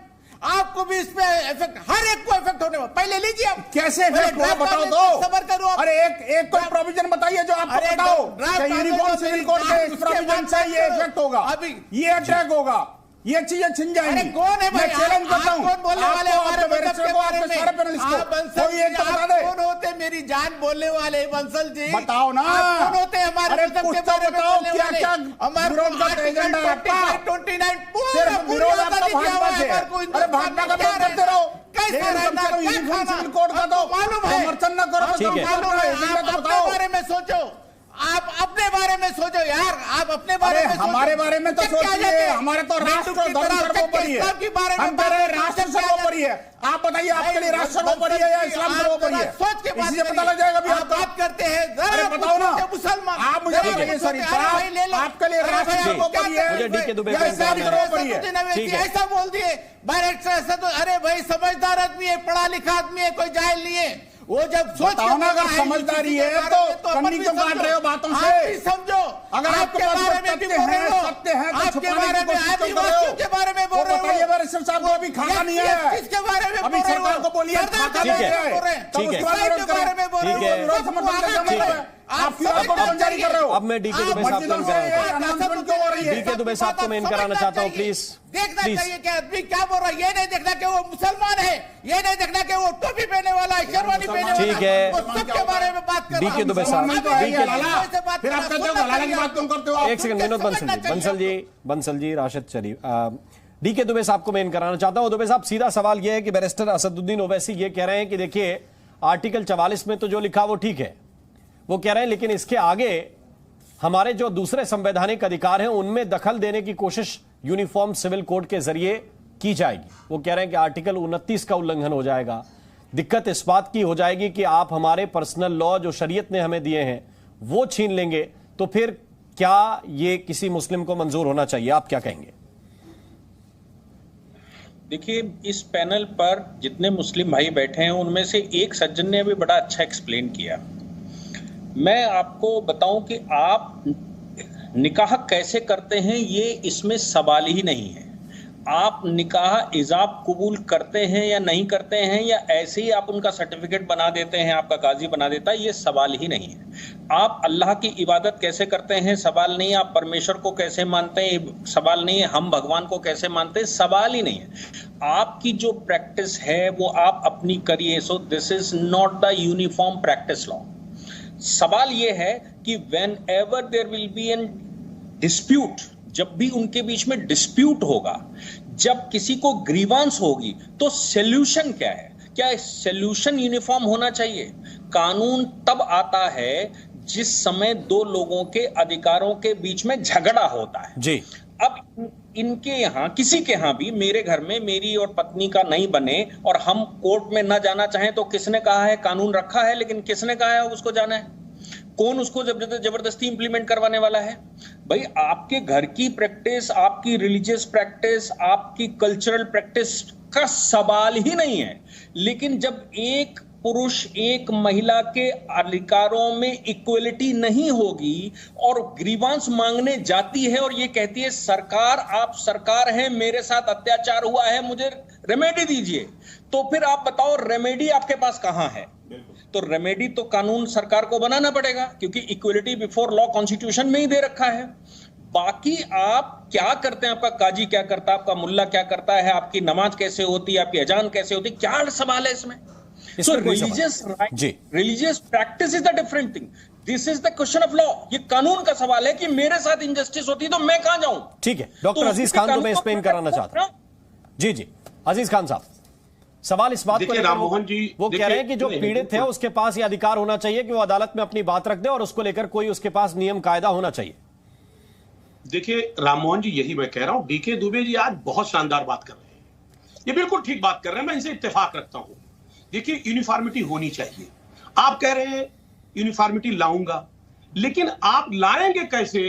आपको भी इसमें इफेक्ट, हर एक को इफेक्ट होने वाला। पहले लीजिए आप कैसे इफेक्ट हुआ बताओ तो, सबर करो। अरे एक कोई प्रोविजन बताइए जो आपको बताओ कि यूनिफॉर्म सिविल कोड के इस प्रोविजन से ये इफेक्ट होगा, अभी ये अटैक होगा, ये चीजें छिन जाएंगी। अरे कौन है भाई, मैं चैलेंज करता हूं, कौन बोलने वाले हमारे बंसल के बारे में, सारे पैनलिस्ट को कोई एक तो बता दे। कौन होते मेरी जान बोलने वाले बंसल जी, बताओ ना कौन होते हमारे अरे बंसल कुछ के तो बारे में बताओ, बोलने क्या वाले? क्या हमारे विरोध का एजेंडा है आपका? 29 सिर्फ विरोध आपका भाजपा से है। अरे भाजपा का विरोध करते रहो, कैसा रहना, यूनिफॉर्म सिविल कोड का दो मालूम है, समर्थन न करो तो मालूम है। आप अपने बारे में सोचो, आप अपने बारे में सोचो यार, आप अपने बारे में सोचो। हमारे बारे में तो सोचिए, हमारे तो राष्ट्र धर्म सर्वोपरि है, हम कह रहे हैं राष्ट्र सर्वोपरि है। आप बताइए आपके लिए राष्ट्र सर्वोपरि है या इस्लाम सर्वोपरि है? सोच के इसी से पता लग जाएगा। अभी आप बात करते हैं, अरे बताओ ना, मुसलमान आप मुझे बताइए सर, आपके लिए राष्ट्र सर्वोपरि है मुझे डीके दुबे या इस्लाम सर्वोपरि है? ऐसा बोल दिए डायरेक्टर, ऐसा तो अरे भाई समझदार आदमी है, पढ़ा लिखा आदमी है, कोई जाहिल नहीं है। वो जब सोच बताओ ना, अगर समझदारी है तो कन्नी क्यों काट रहे हो बातों से? समझो, अगर आपके पास सत्य है तो आपके छुपाने बारे की में, कोशिश क्यों कर रहे हो? के बारे में बोल रहे हो। बताइए बैरिस्टर साहब को अभी खाका नहीं है, किसके बारे में अभी सरकार को बोलिए खाका नहीं है, तब उसके बाद विरोध करें। विरोध समर्थन आप क्यों आपको जारी कर रहे हो? अब मैं डीके दुबे साहब को डीके दुबे साहब को मैं इन कराना चाहता हूँ, प्लीज देखना चाहिए कि आदमी क्या बोल रहा है। ये नहीं देखना कि वो मुसलमान है, ये नहीं देखना कि वो टोपी पहने वाला है, शेरवानी पहने वाला है। ठीक है, वो सबके बारे में बात कर रहा है। डीके दुबे साहब, फिर आप कहते हो गलाला की बात क्यों करते हो? एक सेकंड, विनोद बंसल जी, राशिद शरीफ, डीके दुबे साहब को मैं इन कराना चाहता हूं। दुबे साहब, सीधा सवाल यह है कि बैरिस्टर असदुद्दीन ओवैसी ये कह रहे हैं कि देखिए आर्टिकल 44 में तो जो लिखा वो ठीक है, वो कह रहे हैं, लेकिन इसके आगे हमारे जो दूसरे संवैधानिक अधिकार हैं उनमें दखल देने की कोशिश यूनिफॉर्म सिविल कोड के जरिए की जाएगी। वो कह रहे हैं कि आर्टिकल 29 का उल्लंघन हो जाएगा। दिक्कत इस बात की हो जाएगी कि आप हमारे पर्सनल लॉ जो शरीयत ने हमें दिए हैं वो छीन लेंगे, तो फिर क्या ये किसी मुस्लिम को मंजूर होना चाहिए? आप क्या कहेंगे? देखिए, इस पैनल पर जितने मुस्लिम भाई बैठे हैं उनमें से एक सज्जन ने भी बड़ा अच्छा एक्सप्लेन किया। मैं आपको बताऊं कि आप निकाह कैसे करते हैं ये इसमें सवाल ही नहीं है। आप निकाह इजाब कबूल करते हैं या नहीं करते हैं, या ऐसे ही आप उनका सर्टिफिकेट बना देते हैं, आपका काजी बना देता है, ये सवाल ही नहीं है। आप अल्लाह की इबादत कैसे करते हैं, सवाल नहीं है। आप परमेश्वर को कैसे मानते हैं, सवाल नहीं है। हम भगवान को कैसे मानते हैं, सवाल ही नहीं है। आपकी जो प्रैक्टिस है वो आप अपनी करिए। So this is not the uniform practice law. सवाल ये है कि whenever there will be an dispute, जब भी उनके बीच में डिस्प्यूट होगा, जब किसी को ग्रीवांस होगी, तो सॉल्यूशन क्या है? क्या सॉल्यूशन यूनिफॉर्म होना चाहिए? कानून तब आता है जिस समय दो लोगों के अधिकारों के बीच में झगड़ा होता है जी। अब इनके यहाँ, किसी के यहाँ भी, मेरे घर में मेरी और पत्नी का नहीं बने और हम कोर्ट में ना जाना चाहें, तो किसने कहा है? कानून रखा है, लेकिन किसने कहा है उसको जाना है? कौन उसको जबरदस्ती इंप्लीमेंट करवाने वाला है? भाई, आपके घर की प्रैक्टिस, आपकी रिलीजियस प्रैक्टिस, आपकी कल्चरल प्रैक्टिस का सवाल ही नहीं है। लेकिन जब एक पुरुष एक महिला के अधिकारों में इक्वलिटी नहीं होगी और ग्रीवांस मांगने जाती है और ये कहती है सरकार, आप सरकार हैं, मेरे साथ अत्याचार हुआ है, मुझे रेमेडी दीजिए, तो फिर आप बताओ रेमेडी आपके पास कहां है? तो रेमेडी तो कानून सरकार को बनाना पड़ेगा, क्योंकि इक्वलिटी बिफोर लॉ कॉन्स्टिट्यूशन में ही दे रखा है। बाकी आप क्या करते हैं, आपका काजी क्या करता है, आपका मुल्ला क्या करता है, आपकी नमाज कैसे होती है, आपकी अजान कैसे होती है, क्या सवाल है इसमें? So religious right, religious practice is the different thing. This is the question of law. ये कानून का सवाल है कि मेरे साथ इंजस्टिस होती तो मैं कहां जाऊं? ठीक है, डॉक्टर अजीज खान को मैं एक्सप्लेन कराना चाहता हूं। जी जी, अजीज खान साहब, सवाल इस बात को लेकर वो कह रहे हैं कि जो पीड़ित है उसके पास ये अधिकार होना चाहिए कि वो अदालत में अपनी बात रख दे और उसको लेकर कोई उसके पास नियम कायदा होना चाहिए। देखिए राममोहन जी, यही मैं कह रहा हूं, डीके दुबे जी आज बहुत शानदार बात कर रहे हैं, ये बिल्कुल ठीक बात कर रहे हैं, मैं इनसे इत्तेफाक रखता हूं। देखिए, यूनिफॉर्मिटी होनी चाहिए। आप कह रहे हैं यूनिफॉर्मिटी लाऊंगा, लेकिन आप लाएंगे कैसे?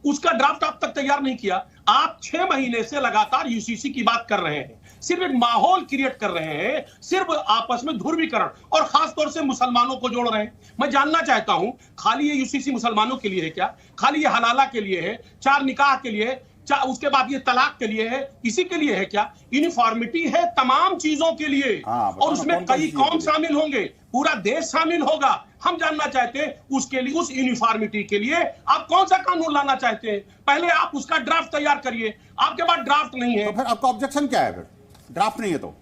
उसका ड्राफ्ट आप तक तैयार नहीं किया। आप 6 महीने से लगातार यूसीसी की बात कर रहे हैं, सिर्फ एक माहौल क्रिएट कर रहे हैं, सिर्फ आपस में ध्रुवीकरण और खासतौर से मुसलमानों को जोड़ रहे हैं। मैं जानना चाहता हूं, खाली ये यूसीसी मुसलमानों के लिए है क्या? खाली ये हलाला के लिए है, 4 निकाह के लिए है, उसके बाद ये तलाक के लिए है, इसी के लिए है क्या? यूनिफॉर्मिटी है तमाम चीजों के लिए, और उसमें कई कौम शामिल होंगे, पूरा देश शामिल होगा। हम जानना चाहते हैं उसके लिए, उस यूनिफॉर्मिटी के लिए आप कौन सा कानून लाना चाहते हैं? पहले आप उसका ड्राफ्ट तैयार करिए। आपके पास ड्राफ्ट नहीं है तो फिर आपका ऑब्जेक्शन क्या है? फिर ड्राफ्ट नहीं है तो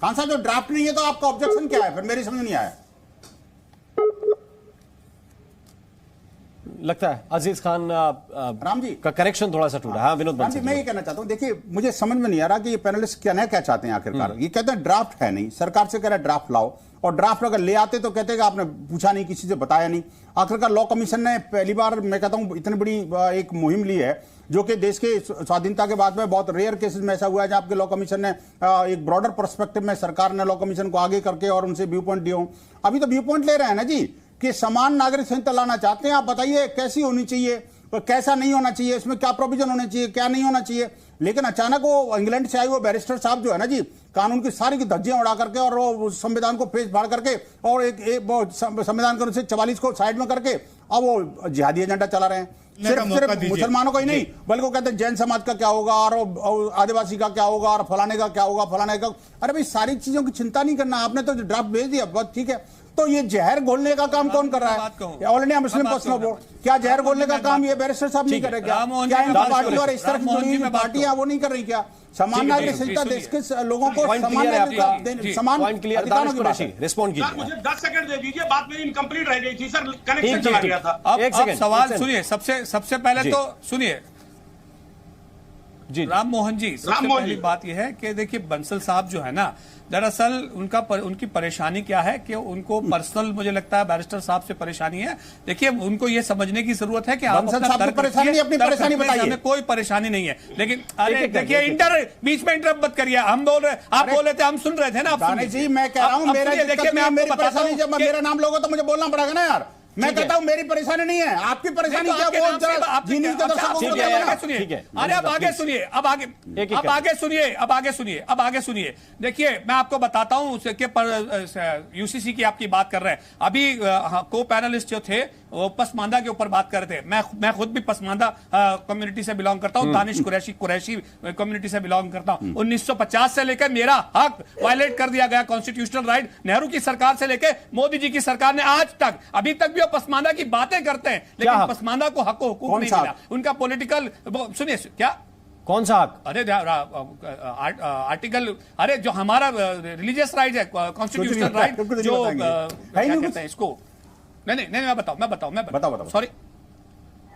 खान साहब, जो ड्राफ्ट नहीं है तो आपका ऑब्जेक्शन क्या है? फिर मेरी समझ नहीं आया। लगता है अजीज खान राम जी का कनेक्शन थोड़ा सा टूटा। हाँ विनोद, राम जी मैं ये कहना चाहता हूं, देखिए मुझे समझ में नहीं आ रहा कि ये पैनलिस्ट क्या चाहते हैं आखिरकार। ये कहते हैं ड्राफ्ट है नहीं, सरकार से कह रहा है ड्राफ्ट लाओ, और ड्राफ्ट अगर ले आते तो कहते हैं कि आपने पूछा नहीं, किसी से बताया नहीं। आखिरकार लॉ कमीशन ने पहली बार, मैं कहता हूं, इतनी बड़ी एक मुहिम ली है, जो कि देश के स्वाधीनता के बाद में बहुत रेयर केसेस में ऐसा हुआ है जहां आपके लॉ कमीशन ने एक ब्रॉडर पर्सपेक्टिव में सरकार ने लॉ कमीशन को आगे करके और उनसे व्यू पॉइंट दिए हों। अभी तो व्यू पॉइंट ले रहे हैं ना जी कि समान नागरिक संहिता लाना चाहते हैं। आप बताइए कैसी होनी चाहिए, कैसा नहीं होना चाहिए, इसमें क्या प्रोविजन होने चाहिए, क्या नहीं होना चाहिए। लेकिन अचानक वो इंग्लैंड से आए हुए बैरिस्टर साहब जो है ना जी, कानून की सारी की धज्जियां उड़ा करके और वो संविधान को फेस फाड़ करके और एक संविधान के अनुच्छेद 44 को साइड में करके अब वो जिहादी एजेंडा चला रहे हैं। सिर्फ मुसलमानों का ही नहीं, बल्कि वो कहते हैं जैन समाज का क्या होगा, और आदिवासी का क्या होगा, और फलाने का क्या होगा, फलाने का। अरे भाई सारी चीजों की चिंता नहीं करना, आपने तो ड्राफ्ट भेज दिया, बस ठीक है। तो ये जहर घोलने का काम कौन कर रहा है? All India Muslim personal board. क्या जहर घोलने का काम ये बैरिस्टर साहब नहीं कर रहे? क्या इनकी पार्टी और इस तरह की जुड़ी हुई पार्टियां वो नहीं कर रही? क्या समान नागरिक संहिता देश के लोगों को समान रिस्पॉन्ड कीजिए। मुझे 10 सेकंड दे दीजिए, बात मेरी इनकम्प्लीट रह गई थी सर, कनेक्शन चला गया था। अब सवाल सुनिए, सबसे पहले तो सुनिए जी राम मोहन जी, सबसे पहली बात यह है कि देखिए बंसल साहब जो है ना, दरअसल उनकी परेशानी क्या है कि उनको पर्सनल, मुझे लगता है बैरिस्टर साहब से परेशानी है। देखिए उनको ये समझने की जरूरत है कि आप अपनी परेशानी बताइए। हमें कोई परेशानी नहीं है, लेकिन अरे देखिए बीच में इंटरप्ट मत करिए। हम बोल रहे, आप बोल रहे थे, हम सुन रहे थे ना। आप जी मैं कह रहा हूँ, देखिए मैं मेरी परेशानी, जब मेरा नाम लोगे तो मुझे बोलना पड़ेगा ना यार। मैं कहता हूं मेरी परेशानी नहीं है, आपकी परेशानी क्या? वो सुनिए, अरे अब आगे सुनिए, अब आगे सुनिए। देखिए मैं आपको बताता हूं कि यूसीसी की आपकी बात कर रहे हैं। अभी को पैनलिस्ट जो थे वो पसमानदा के ऊपर बात कर रहे थे। मैं खुद भी पसमानदा कम्युनिटी से बिलोंग करता हूं, दानिश कुरैशी कम्युनिटी से बिलोंग करता हूं। 1950 से लेकर मेरा हक वायलेट कर दिया गया, कॉन्स्टिट्यूशनल राइट। नेहरू की सरकार से लेकर मोदी जी की सरकार ने आज तक, अभी तक भी वो पसमानदा की बातें करते हैं, लेकिन पसमानदा को हक हुकूक नहीं मिला। उनका पॉलिटिकल, सुनिए क्या, कौन सा हक? अरे आर्टिकल, अरे जो हमारा रिलीजियस राइट है, कॉन्स्टिट्यूशनल राइट, जो क्या कहते हैं इसको, नहीं मैं बताऊं सॉरी,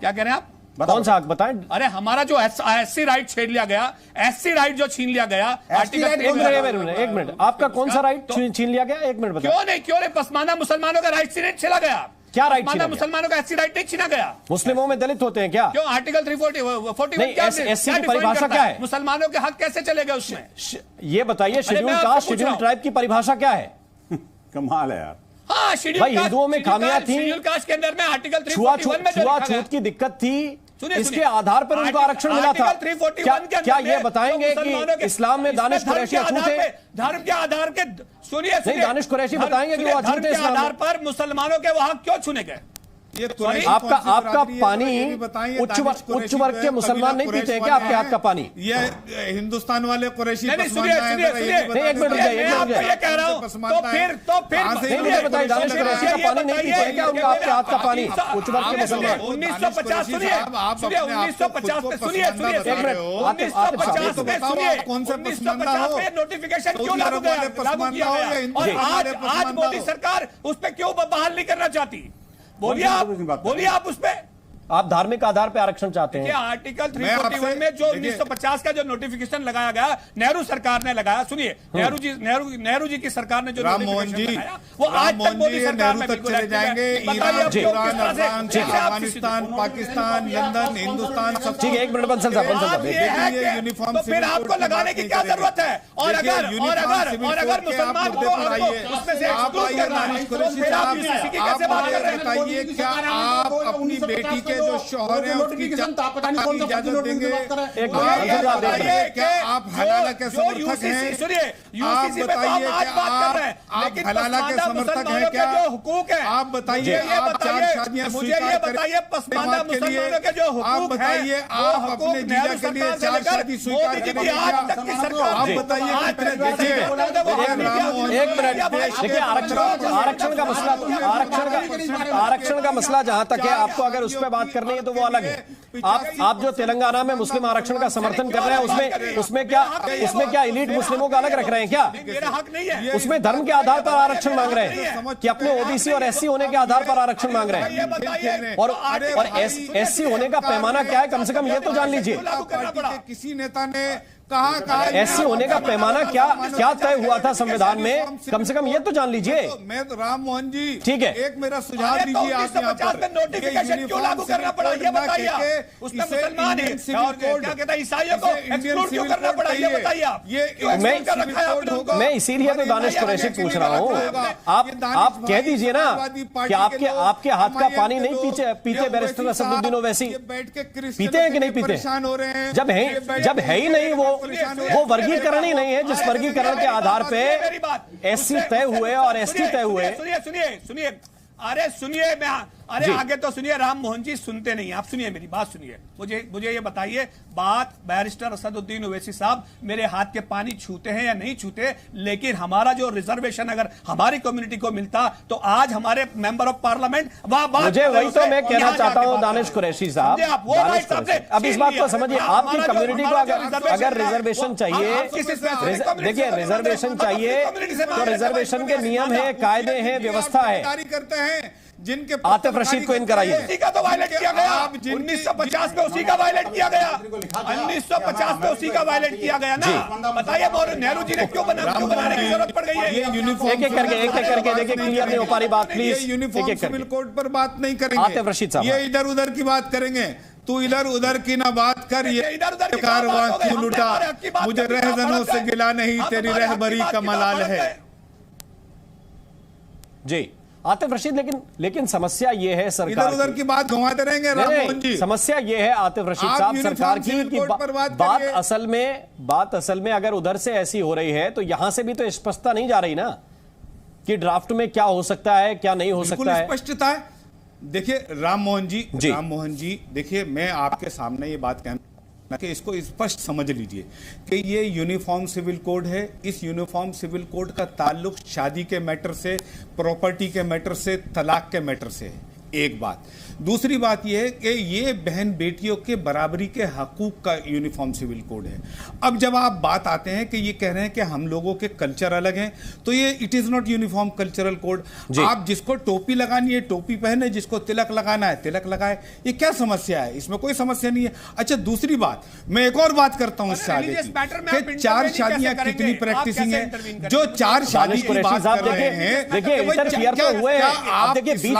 क्या कह रहे हैं आप? कौन सा हक बताएं? अरे हमारा जो एससी राइट छीन लिया गया, एससी राइट जो छीन लिया गया, आर्टिकल एक मिनट, आपका कौन सा राइट छीन लिया गया? एक मिनट बताओ। क्यों नहीं पसमानदा मुसलमानों का राइट छीना गया? क्या राइट छीना? मुसलमानों का एससी राइट नहीं छीना गया। मुस्लिमों में दलित होते हैं क्या? क्यों? आर्टिकल 341 एससी की परिभाषा क्या है? मुसलमानों के हक कैसे चलेगा उसमें? ये बताइए, शेड्यूल कास्ट, शेड्यूल ट्राइब की परिभाषा क्या है? कमाल है यार। हाँ, भाई हिंदुओं में खामियां थी, शेड्यूल कास्ट के अंदर में आर्टिकल 341 में छूत की दिक्कत थी, इसके आधार पर उनको आरक्षण मिला था। क्या ये बताएंगे कि इस्लाम में दानिश कुरैशी अछूत है? धर्म के आधार के, सुनिए, दानिश कुरैशी बताएंगे कि वो अछूत है। इस्लाम के आधार पर मुसलमानों के वहां क्यों छूने गए? आपका पानी उच्च वर्ग के मुसलमान नहीं पीते हैं क्या? आपके हाथ का पानी? ये हिंदुस्तान वाले कुरैशी ये कह रहा हूं, तो फिर बताइए, दानिश कुरैशी का पानी नहीं पीते हैं क्या? उनका आपके हाथ का पानी उच्च वर्ग के मुसलमान? 1950 सुनिए, 1950 में सुनिए, 1950 में नोटिफिकेशन क्यों लागू किया गया? और आज मोदी सरकार उस पर क्यों बहाल नहीं करना चाहती? बोलिए आप उस पे। आप धार्मिक आधार पर आरक्षण चाहते हैं। आर्टिकल 341 में जो 1950 का जो नोटिफिकेशन लगाया गया नेहरू सरकार ने लगाया, सुनिए नेहरू जी की सरकार ने जो नोटिफिकेशन लगाया वो आज तक मोदी सरकार में चले जाएंगे। अफगानिस्तान, पाकिस्तान, लंदन, हिंदुस्तान सब। ठीक है, एक मिनट बंसल साहब, यूनिफॉर्म तो फिर आपको लगाने की क्या जरूरत है? और अगर मुसलमान को उसमें से एक्सक्लूड करना है तो फिर आप यूसीसी की कैसे बात कर रहे हैं? बताइए, क्या आप अपनी बेटी के जो शौहर है उसकी इजाजत देंगे? क्या आप हलाला के समर्थक हैं? सुनिए, यूसीसी पे तो हम आज बात कर रहे हैं, लेकिन हलाला के समर्थक हैं क्या? जो हुकूक है आप बताइए, आप 4 शादियां स्वीकार करें पसमानदा मुसलमानों के जो आप बताइए, आप अपने जीजा के लिए 4 शादी स्वीकार करेंगे? आप बताइए कितने? देखिए, एक मिनट देखिए, आरक्षण का मसला जहां तक है, आपको अगर उस पर बात करनी है तो वो अलग है। आप जो तेलंगाना में मुस्लिम आरक्षण का समर्थन कर रहे हैं उसमें क्या इलीट मुस्लिमों का अलग रख रहे हैं क्या? मेरा हक नहीं है। उसमें धर्म के आधार पर आरक्षण मांग रहे हैं कि अपने ओबीसी और एससी होने के आधार पर आरक्षण मांग रहे हैं? और एससी होने का पैमाना क्या है, कम से कम ये तो जान लीजिए। किसी नेता ने कहा एससी होने का पैमाना क्या तय हुआ था संविधान में, कम से कम ये तो जान लीजिए। मैं राम मोहन जी, ठीक है, एक मेरा सुझाव दीजिए। आप नोटिफिकेशन क्यों लागू करना पड़ा, ये बताइए। उसमें मुसलमान है, क्या कहता है ईसाइयों को एक्सक्लूड क्यों करना पड़ा, ये बताइए आप। मैं इसीलिए तो दानिश कुरैशी पूछ रहा हूँ, आप कह दीजिए ना कि आपके हाथ का पानी नहीं पीते बैरिस्टर असदुद्दीन ओवैसी? पीते हैं कि नहीं पीते? जब है ही नहीं वो वर्गीकरण ही नहीं है जिस वर्गीकरण के आधार पे एससी तय हुए और एसटी तय हुए। सुनिए, अरे सुनिए, अरे आगे तो सुनिए। राम मोहन जी सुनते नहीं, आप सुनिए, मेरी बात सुनिए। मुझे ये बताइए, बात बैरिस्टर असदुद्दीन ओवैसी साहब मेरे हाथ के पानी छूते हैं या नहीं छूते, लेकिन हमारा जो रिजर्वेशन अगर हमारी कम्युनिटी को मिलता तो आज हमारे मेंबर ऑफ पार्लियामेंट मुझे वही तो मैं कहना चाहता हूं दानिश कुरैशी साहब। अब इस बात को समझिए, आपकी कम्युनिटी को अगर रिजर्वेशन चाहिए, देखिए रिजर्वेशन चाहिए तो रिजर्वेशन के नियम है, कायदे हैं, व्यवस्था है। जिनके आतिफ रशीद को इन कराइए। उसी का तो वायलेट किया गया 1950 में, उसी का वायलेट किया गया 1950 में, उसी का वायलेट किया गया ना। बताइए नेहरू जी ने क्यों बनाने की जरूरत पड़ गई है? एक एक करके देखिए, क्लियर नहीं हो पा रही बात, प्लीज। यूनिफॉर्म सिविल कोड पर बात नहीं करेंगे, आतिफ रशीद साहब, ये इधर उधर की बात करेंगे। तू इधर उधर की ना बात कर, ये कारवां क्यों लुटा, मुझे रहजनों से गिला नहीं, तेरी रहबरी का मलाल है। जी आतिफ रशीद, लेकिन समस्या ये है सरकार, इधर उधर की बात घुमाते रहेंगे राम मोहन जी। समस्या ये है आतिफ रशीद साहब सरकार की कि बात असल में अगर उधर से ऐसी हो रही है तो यहां से भी तो स्पष्टता नहीं जा रही ना कि ड्राफ्ट में क्या हो सकता है, क्या नहीं हो सकता है। स्पष्टता है। देखिए राम मोहन जी देखिए, मैं आपके सामने ये बात कहना कि इसको स्पष्ट समझ लीजिए कि ये यूनिफॉर्म सिविल कोड है। इस यूनिफॉर्म सिविल कोड का ताल्लुक शादी के मैटर से, प्रॉपर्टी के मैटर से, तलाक के मैटर से है, एक बात। दूसरी बात यह है कि ये बहन बेटियों के बराबरी के हकूक का यूनिफॉर्म सिविल कोड है। अब जब आप बात आते हैं कि ये कह रहे हैं कि हम लोगों के कल्चर अलग हैं, तो ये it is not uniform cultural code. आप जिसको टोपी लगानी है टोपी पहने, जिसको तिलक लगाना है तिलक लगाए, ये क्या समस्या है? इसमें कोई समस्या नहीं है। अच्छा, दूसरी बात, मैं एक और बात करता हूं इससे आगे की, 4 शादियां कितनी प्रैक्टिसिंग है? जो 4 शादी की बात कर रहे हैं, देखिए इंटरफियर तो हुए हैं। आप देखिए बीच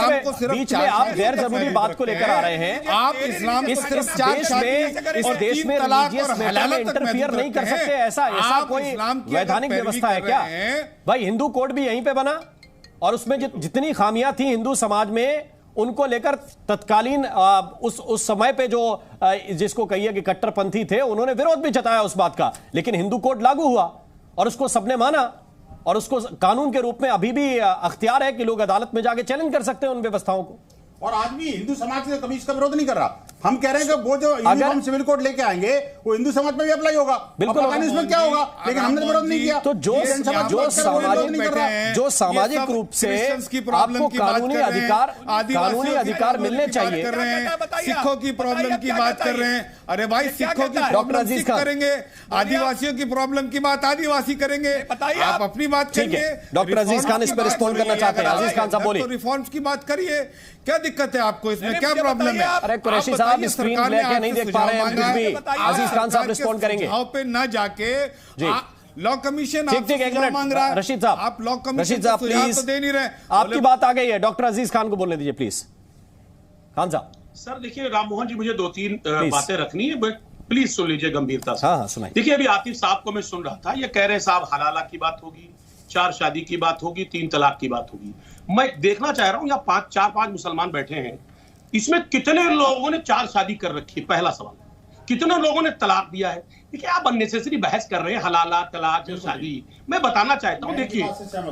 में आप गैर जरूरी बात को लेकर आ रहे हैं। आप इस्लाम को सिर्फ 4 इस देश में रिलीजियस मैटर में इंटरफियर नहीं कर सकते, ऐसा कोई वैधानिक व्यवस्था है क्या? भाई हिंदू कोड भी यहीं पे बना और उसमें जितनी खामियां थी हिंदू समाज में, उनको लेकर तत्कालीन उस समय पे जो जिसको कहिए कि कट्टरपंथी थे, उन्होंने विरोध भी जताया उस बात का, लेकिन हिंदू कोड लागू हुआ और उसको सबने माना और उसको कानून के रूप में अभी भी अख्तियार है कि लोग अदालत में जाके चैलेंज कर सकते हैं उन व्यवस्थाओं को। और आज भी हिंदू समाज से कभी इसका विरोध नहीं कर रहा। हम कह रहे हैं कि वो जो यूनिफॉर्म सिविल कोड लेके आएंगे वो हिंदू समाज में भी अप्लाई होगा, बिल्कुल इसमें क्या होगा, लेकिन हमने विरोध नहीं किया। तो जो सामाजिक रूप से आपको कानूनी अधिकार मिलने चाहिए। सिखों की प्रॉब्लम की बात कर रहे हैं, अरे भाई सिखों की प्रॉब्लम सिख करेंगे, आदिवासियों की प्रॉब्लम की बात आदिवासी करेंगे, आप अपनी बात करिए। डॉक्टर अजीज खान इस पर रिस्पॉन्ड करना चाहते हैं। अजीज खान साहब बोलिए। रिफॉर्म्स की बात करिए, क्या दिक्कत है आपको इसमें, क्या प्रॉब्लम है? अरे कुरैशी साहब स्क्रीन लेके नहीं देख पा रहे हैं फिर भी। अजीज खान साहब रिस्पॉन्ड करेंगे पे न जाके लॉ कमीशन ठीक एक मिनट मांग रहा है। रशीद साहब, आप लॉ कमीशन रशीद साहब प्लीज, तो दे नहीं रहे। आपकी बात आ गई है, डॉक्टर अजीज खान को बोलने दीजिए प्लीज। खान साहब। सर देखिए राम मोहन जी, मुझे 2-3 बातें रखनी है, प्लीज सुन लीजिए गंभीरता से। हाँ सुनाइए। देखिए अभी आतिफ साहब को मैं सुन रहा था, ये कह रहे साहब हलाला की बात होगी, 4 शादी की बात होगी, 3 तलाक की बात होगी। मैं देखना चाह रहा हूं यहाँ 4-5 मुसलमान बैठे हैं, इसमें कितने लोगों ने 4 शादी कर रखी है? पहला सवाल। कितने लोगों ने तलाक दिया है? देखिए आप अननेसेसरी बहस कर रहे हैं हलाला तलाक शादी। मैं बताना चाहता हूं, देखिए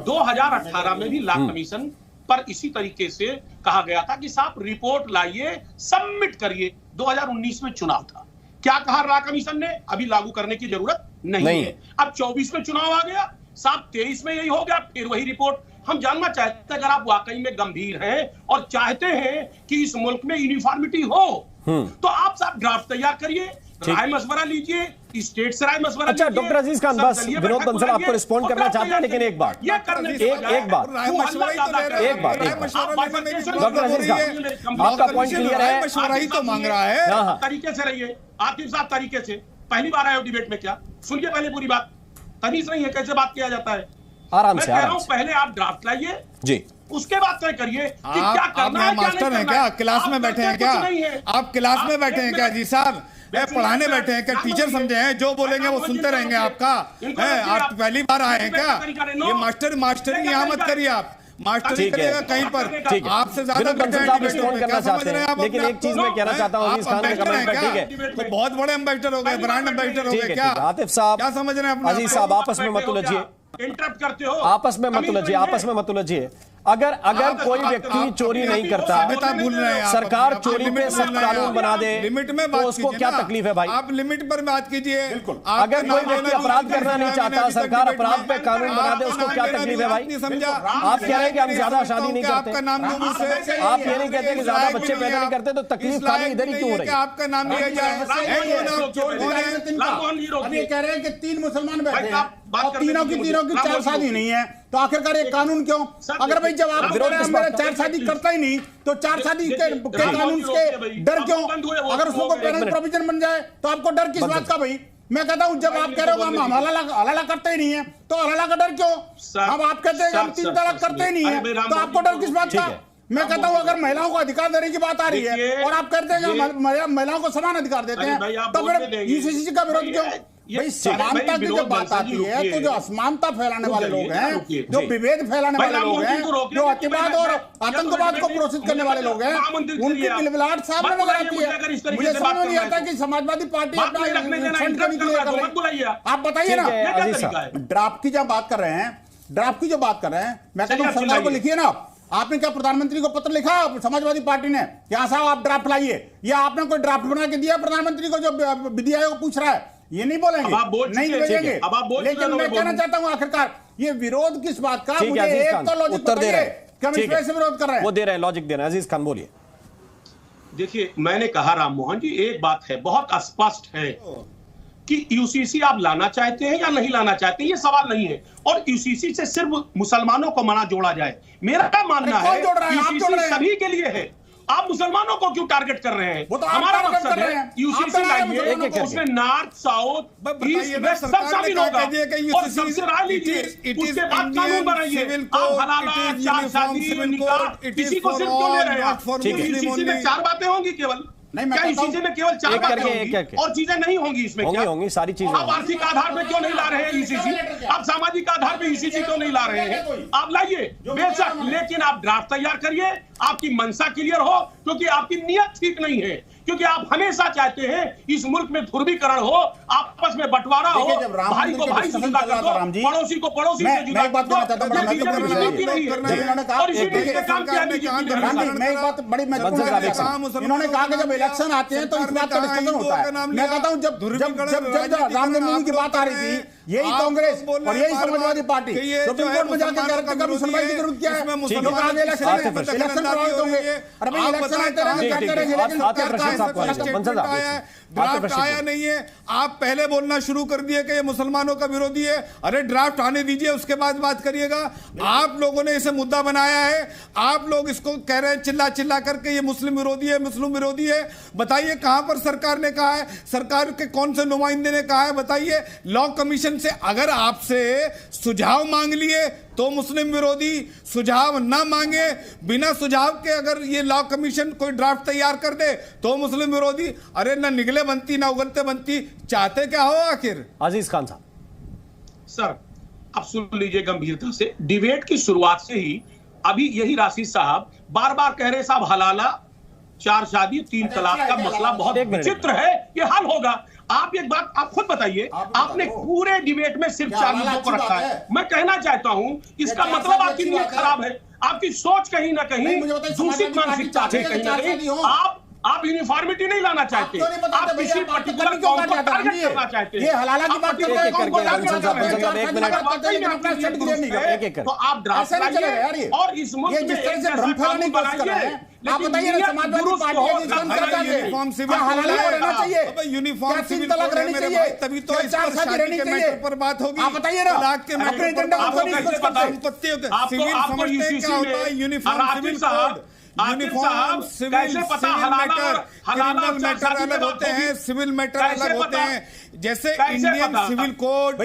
2018 में भी लॉ कमीशन पर इसी तरीके से कहा गया था कि साहब रिपोर्ट लाइए, सबमिट करिए। 2019 में चुनाव था, क्या कहा लॉ कमीशन ने? अभी लागू करने की जरूरत नहीं है। अब 24 में चुनाव आ गया साहब, 23 में यही हो गया, फिर वही रिपोर्ट। हम जानना चाहते हैं अगर आप वाकई में गंभीर हैं और चाहते हैं कि इस मुल्क में यूनिफॉर्मिटी हो तो आप साहब ड्राफ्ट तैयार करिए, राय मशवरा लीजिए, स्टेट से राय मशवरा। अच्छा डॉक्टर अजीज खान, बस विनोद बंसल आपको रिस्पॉन्ड करना चाहते हैं, लेकिन एक बात डॉक्टर अजीज खान आपका पॉइंट क्लियर है, मशवरा ही तो मांग रहा है। तरीके से रहिए आतिफ साहब, तरीके से। पहली बार आए हो डिबेट में, क्या सुनिए पहले पूरी बात। तमीज नहीं है कैसे बात किया जाता है। आराम से, आराम से। पहले आप ड्राफ्ट लाइए जी, उसके बाद तय करिए कि क्या करना है, मास्टर हैं क्या? क्लास में बैठे हैं क्या? आप क्लास में बैठे हैं क्या जी साहब? पढ़ाने बैठे हैं क्या? टीचर समझे हैं, जो बोलेंगे वो सुनते रहेंगे आपका? आप पहली बार आए हैं क्या? ये मास्टर यहाँ मत करिए आप, मास्टर करिएगा कहीं पर। आपसे ज्यादा रिस्पॉन्ड करना चाहते हैं, लेकिन एक चीज मैं कहना चाहता हूँ अजीज खान के कमेंट पर, ठीक है? तो बहुत बड़े एम्बेसडर हो गए, ब्रांड एम्बेसडर हो गए क्या? आतिफ साहब, क्या समझ रहे हैं? अजीज साहब आपस में मत उलझिए, इंटरप्ट करते हो, आपस में मत उलझिए, आपस में मत उलझिए। अगर कोई व्यक्ति चोरी नहीं करता, भूल रहे हैं सरकार चोरी पे सख्त कानून बना दे, लिमिट में तो उसको क्या तकलीफ है भाई? आप लिमिट पर बात कीजिए। अगर कोई व्यक्ति अपराध करना नहीं चाहता, सरकार अपराध पे कानून बना दे, उसको क्या तकलीफ है भाई? आप कह रहे हैं कि हम ज्यादा शादी नहीं करते, आप ये नहीं कहते कि ज्यादा बच्चे पैदा नहीं करते, तो तकलीफ खाली इधर ही क्यों हो रही है? आपका नाम लिया जाए। कह रहे हैं कि 3 मुसलमान बैठे हैं और तीनों की 4 शादी नहीं है, तो आखिरकार एक कानून क्यों? अगर भाई जब आप मेरा 4 शादी करता ही नहीं, तो 4 शादी के कानून के डर क्यों? अगर उसको कोई पेरेंट प्रोविजन बन जाए तो आपको डर किस बात का भाई? मैं कहता हूं जब आप कह रहे हो हम हलाला करते ही नहीं है, तो हलाला का डर क्यों? अब आप कहते हैं हम 3 तलाक करते ही नहीं है, तो आपको डर किस बात का? मैं कहता हूं अगर महिलाओं को अधिकार देने की बात आ रही है और आप कहते हैं कि महिलाओं को समान अधिकार देते हैं, तो फिर यूसीसी का विरोध क्यों? भाई समानता की जब बात आती है तो जो असमानता फैलाने वाले लोग हैं, जो विभेद फैलाने वाले लोग हैं, जो अतिवाद और आतंकवाद को प्रोत्साहित करने वाले लोग हैं, उनकी बिलबिलाहट सामने नजर आती है। मुझे समझ में नहीं आता कि समाजवादी पार्टी अपना फंड कभी क्लियर कर रही है। आप बताइए ना, ड्राफ्ट की जब बात कर रहे हैं, ड्राफ्ट की जो बात कर रहे हैं, मैं कहता हूँ सरकार को लिखिए ना। आपने क्या प्रधानमंत्री को पत्र लिखा समाजवादी पार्टी ने, क्या साहब आप ड्राफ्ट लाइए, या आपने कोई ड्राफ्ट बना के दिया प्रधानमंत्री को जो विधि आयोग पूछ रहा है? ये नहीं बोलेंगे, नहीं भेजेंगे। लेकिन मैं कहना चाहता हूं आखिरकार ये विरोध किस बात का? मुझे एक तो लॉजिक उत्तर दे रहे हैं, हम इस वजह से विरोध कर रहे हैं। वो दे रहे हैं, लॉजिक दे रहे हैं। अजीज खान बोलिए। देखिए मैंने कहा राम मोहन जी, एक बात है बहुत स्पष्ट है कि यूसीसी आप लाना चाहते हैं या नहीं लाना चाहते, ये सवाल नहीं है। और यूसीसी से सिर्फ मुसलमानों को मना जोड़ा जाए, मेरा मानना है यूसीसी सभी के लिए है। आप मुसलमानों को क्यों टारगेट कर रहे हैं? वो तो हमारा मकसद है यूसीसी लाइए, उसमें नॉर्थ साउथ ईस्ट वेस्ट सब शामिल होगा और सबसे राय लीजिए, उसके बाद कानून बनाइए। आप हलाला 4 शादी निकाह किसी को सिर्फ क्यों ले रहे हैं? यूसीसी में 4 बातें होंगी केवल? क्या यूसीसी में केवल 4 बातें होंगी और चीजें नहीं होंगी? इसमें क्या होंगी? सारी चीजें। आप आर्थिक आधार पे क्यों नहीं ला रहे हैं यूसीसी? आप सामाजिक आधार पे यूसीसी क्यों नहीं ला रहे हैं? आप लाइए बेशक, लेकिन आप ड्राफ्ट तैयार करिए, आपकी मंशा क्लियर हो, क्योंकि आपकी नियत ठीक नहीं है। क्योंकि आप हमेशा चाहते हैं इस मुल्क में ध्रुवीकरण हो, आपस में बंटवारा हो, भाई को भाई से जुदा कर दो, पड़ोसी को पड़ोसी से जुदा कर दो। मैं एक बात बड़ी महत्वपूर्ण, इन्होंने कहा कि जब इलेक्शन आते हैं तो इस बात का डिस्कशन होता है। मैं कहता हूँ जब राम जन्मभूमि की बात आ रही थी, यही कांग्रेस और यही समाजवादी पार्टी सुप्रीम कोर्ट में जाकर कह रहे थे सुनवाई की जरूरत क्या है? इलेक्शन प्रभावित होंगे। अरे भाई इलेक्शन आते रहेंगे, कहते रहेंगे, लेकिन ड्राफ्ट आया नहीं है, आप पहले बोलना शुरू कर दिए कि ये मुसलमानों का विरोधी है। अरे ड्राफ्ट आने दीजिए, उसके बाद बात करिएगा। आप लोगों ने इसे मुद्दा बनाया है, आप लोग इसको कह रहे हैं चिल्ला चिल्ला करके ये मुस्लिम विरोधी है, मुस्लिम विरोधी है। बताइए कहां पर सरकार ने कहा है, सरकार के कौन से नुमाइंदे ने कहा है, बताइए। लॉ कमीशन से अगर आपसे सुझाव मांग लिए तो मुस्लिम विरोधी, सुझाव ना मांगे, बिना सुझाव के अगर ये लॉ कमीशन कोई ड्राफ्ट तैयार कर दे तो मुस्लिम विरोधी। अरे ना निगले बनती ना उगलते बनती, चाहते क्या हो आखिर? अजीज खान साहब, सर अब सुन लीजिए गंभीरता से। डिबेट की शुरुआत से ही अभी यही राशिद साहब बार बार कह रहे साहब हलाला, 4 शादी 3 तलाक का मसला बहुत विचित्र है, ये हल होगा। आप एक बात आप खुद बताइए, आपने पूरे डिबेट में सिर्फ 4 मुद्दों को रखा है। मैं कहना चाहता हूं इसका मतलब आपकी नीयत खराब है, आपकी सोच कहीं ना कहीं दूषित मानसिकता है, कहीं ना कहीं आप यूनिफॉर्मिटी नहीं लाना चाहते, आप किसी पर्टिकुलर कौम को टारगेट करना चाहते हैं। ये हलाला की बात कर रहे हैं, तो आप ड्राफ्ट लाइए और इस मुल्क में एक ऐसा कानून बनाइए। आप बताइए ना, समाजवादी पार्टी है जिसको हम कहते हैं यूनिफॉर्म सिविल हलाला रहना चाहिए, यूनिफॉर्म सिविल तलाक रहनी चाहिए, तभी तो इस पर शादी के मैटर पर बात होगी। आप बताइए ना, तलाक के अपने एजेंडा को नहीं कुछ करते। सिविल समझते क्या होता है, uniform civil code, uniform civil matter, criminal matter अलग होते हैं, सिविल मैटर अलग होते हैं। जैसे Indian civil code, civil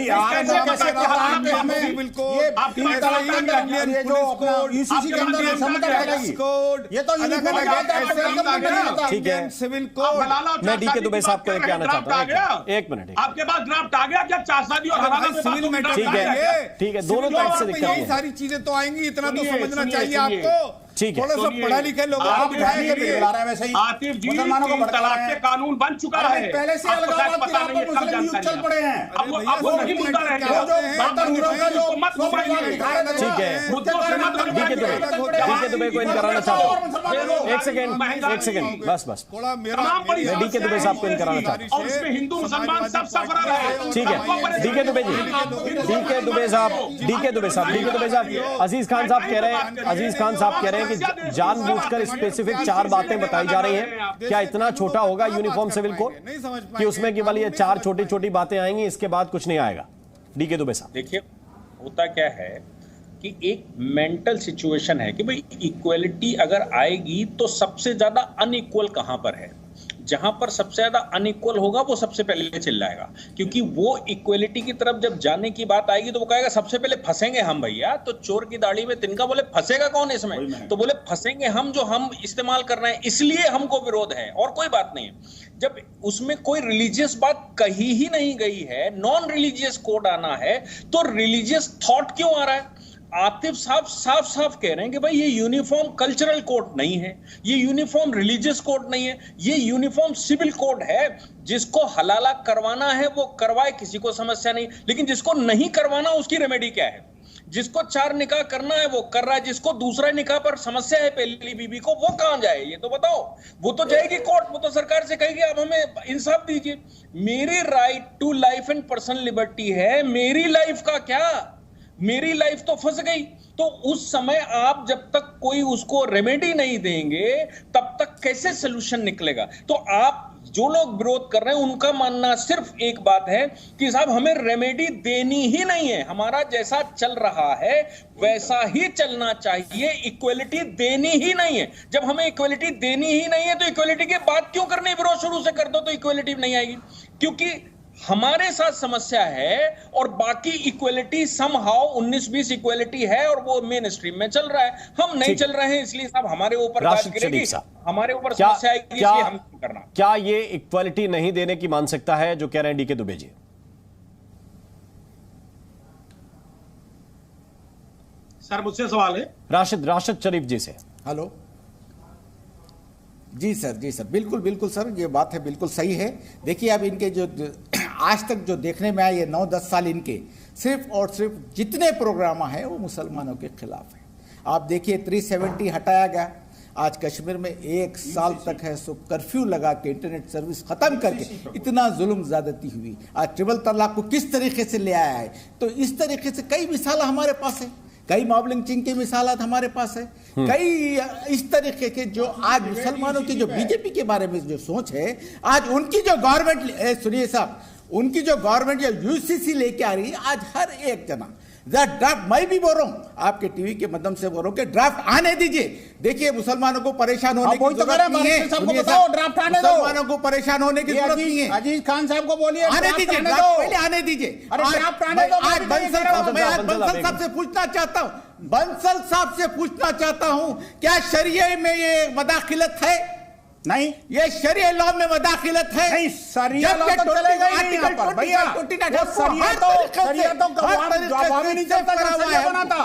code, ये तो अलग अलग है। Indian civil code. मैं डीके दुबे साहब को कहना चाहता हूँ, एक मिनट, आपके पास ड्राफ्ट आ गया क्या? 4 शादी और हलाला सिविल मैटर, ठीक है, दोनों तरफ से दिक्कत यही सारी चीजें तो आएंगी, इतना तो समझना चाहिए आपको। ठीक है, थोड़ा सा पढ़ा लिखे लोग आतिफ जी, तलाक के कानून बन चुका है, पहले से चल पड़े हैं। अब वही मुद्दा रह गया। ठीक है, डीके दुबे को इन कराना चाहता हूँ। एक सेकेंड, बस मैं डीके दुबे साहब को इन कराना चाहता हूँ। और उसमें हिंदू मुसलमान सब सफर रहे। ठीक है, डीके दुबे जी, डीके दुबे साहब, अजीज खान साहब कह रहे हैं कि जानबूझकर स्पेसिफिक 4 बातें बताई जा रही हैं। क्या इतना छोटा होगा यूनिफॉर्म सिविल कोड कि उसमें केवल ये 4 छोटी छोटी बातें आएंगी, इसके बाद कुछ नहीं आएगा? डीके दुबे साहब, देखिए होता क्या है कि एक मेंटल सिचुएशन है कि भाई इक्वलिटी अगर आएगी तो सबसे ज्यादा अनइक्वल कहां पर है। जहां पर सबसे ज्यादा अनइक्वल होगा वो सबसे पहले चिल्लाएगा, क्योंकि वो इक्वलिटी की तरफ जब जाने की बात आएगी तो वो कहेगा सबसे पहले फंसेंगे हम भैया। तो चोर की दाढ़ी में तिनका, बोले फंसेगा कौन इसमें? तो बोले फंसेंगे हम, जो हम इस्तेमाल कर रहे हैं, इसलिए हमको विरोध है और कोई बात नहीं है। जब उसमें कोई रिलीजियस बात कही ही नहीं गई है, नॉन रिलीजियस कोड आना है, तो रिलीजियस थॉट क्यों आ रहा है? आतिफ साहब साफ साफ कह रहे हैं कि भाई ये यूनिफॉर्म कल्चरल कोड नहीं है, ये यूनिफॉर्म रिलीजियस कोड नहीं है, ये यूनिफॉर्म सिविल कोड है। जिसको हलाला करवाना है वो करवाए, किसी को समस्या नहीं, लेकिन जिसको नहीं करवाना उसकी रेमेडी क्या है? जिसको 4 निकाह करना है वो कर रहा है, जिसको दूसरा निकाह पर समस्या है पहली बीबी को, वो कहां जाए? ये तो बताओ। वो तो जाएगी कोर्ट, वो तो सरकार से कहेगी आप हमें इंसाफ दीजिए। मेरी right to life and personal liberty है, मेरी लाइफ का क्या? मेरी लाइफ तो फंस गई। तो उस समय आप जब तक कोई उसको रेमेडी नहीं देंगे तब तक कैसे सोल्यूशन निकलेगा? तो आप जो लोग विरोध कर रहे हैं उनका मानना सिर्फ एक बात है कि साहब हमें रेमेडी देनी ही नहीं है, हमारा जैसा चल रहा है वैसा ही चलना चाहिए, इक्वलिटी देनी ही नहीं है। जब हमें इक्वलिटी देनी ही नहीं है तो इक्वलिटी की बात क्यों करनी? विरोध शुरू से कर दो तो इक्वलिटी नहीं आएगी, क्योंकि हमारे साथ समस्या है और बाकी इक्वलिटी समहाउ 19-20 इक्वलिटी है और वो मेन स्ट्रीम में चल रहा है, हम नहीं चल रहे हैं, इसलिए साहब हमारे ऊपर बात करेगी, हमारे ऊपर समस्या आएगी, इसलिए हम करना। क्या ये इक्वलिटी नहीं देने की मानसिकता है जो कह रहे हैं डीके दुबे जी? सर मुझसे सवाल है राशिद शरीफ जी से। हेलो जी सर, बिल्कुल सर, ये बात है, बिल्कुल सही है। देखिए अब इनके जो आज तक जो देखने में आए ये 9-10 साल इनके सिर्फ और सिर्फ जितने प्रोग्राम हैं वो मुसलमानों के खिलाफ है। आप देखिए 370 हटाया गया, आज कश्मीर में 1 साल तक है सो कर्फ्यू लगा के इंटरनेट सर्विस खत्म करके इतना जुल्म ज्यादती हुई। आज ट्रिपल तलाक को किस तरीके से ले आया है, तो इस तरीके से कई मिसाल हमारे पास है कई मॉब लिंचिंग की मिसालात हमारे पास है, कई इस तरीके के जो आज मुसलमानों की जो बीजेपी के बारे में जो सोच है, आज उनकी जो गवर्नमेंट, सुनिए साहब, उनकी जो गवर्नमेंट या यूसीसी लेके आ रही है, आज हर एक जना ड्राफ्ट, मैं भी बोल रहा हूं आपके टीवी के माध्यम से बोल रहा हूं कि ड्राफ्ट आने दीजिए। देखिए मुसलमानों को परेशान होने की जरूरत नहीं है, ड्राफ्ट आने दो, मुसलमानों को परेशान होने की जरूरत नहीं है। अजीज खान साहब को बोलिए आने दीजिए, पहले आने दीजिए। आज बंसल साहब से पूछना चाहता हूं, बंसल साहब से पूछना चाहता हूं, क्या शरिया में ये मदाखिलत है? नहीं, ये शरिया लॉ में मदाखिलत है? नहीं, शरिया लॉ तो चलेगा ही नहीं यहाँ पर भैया। शरिया तो जवाब नहीं चलता बनाता।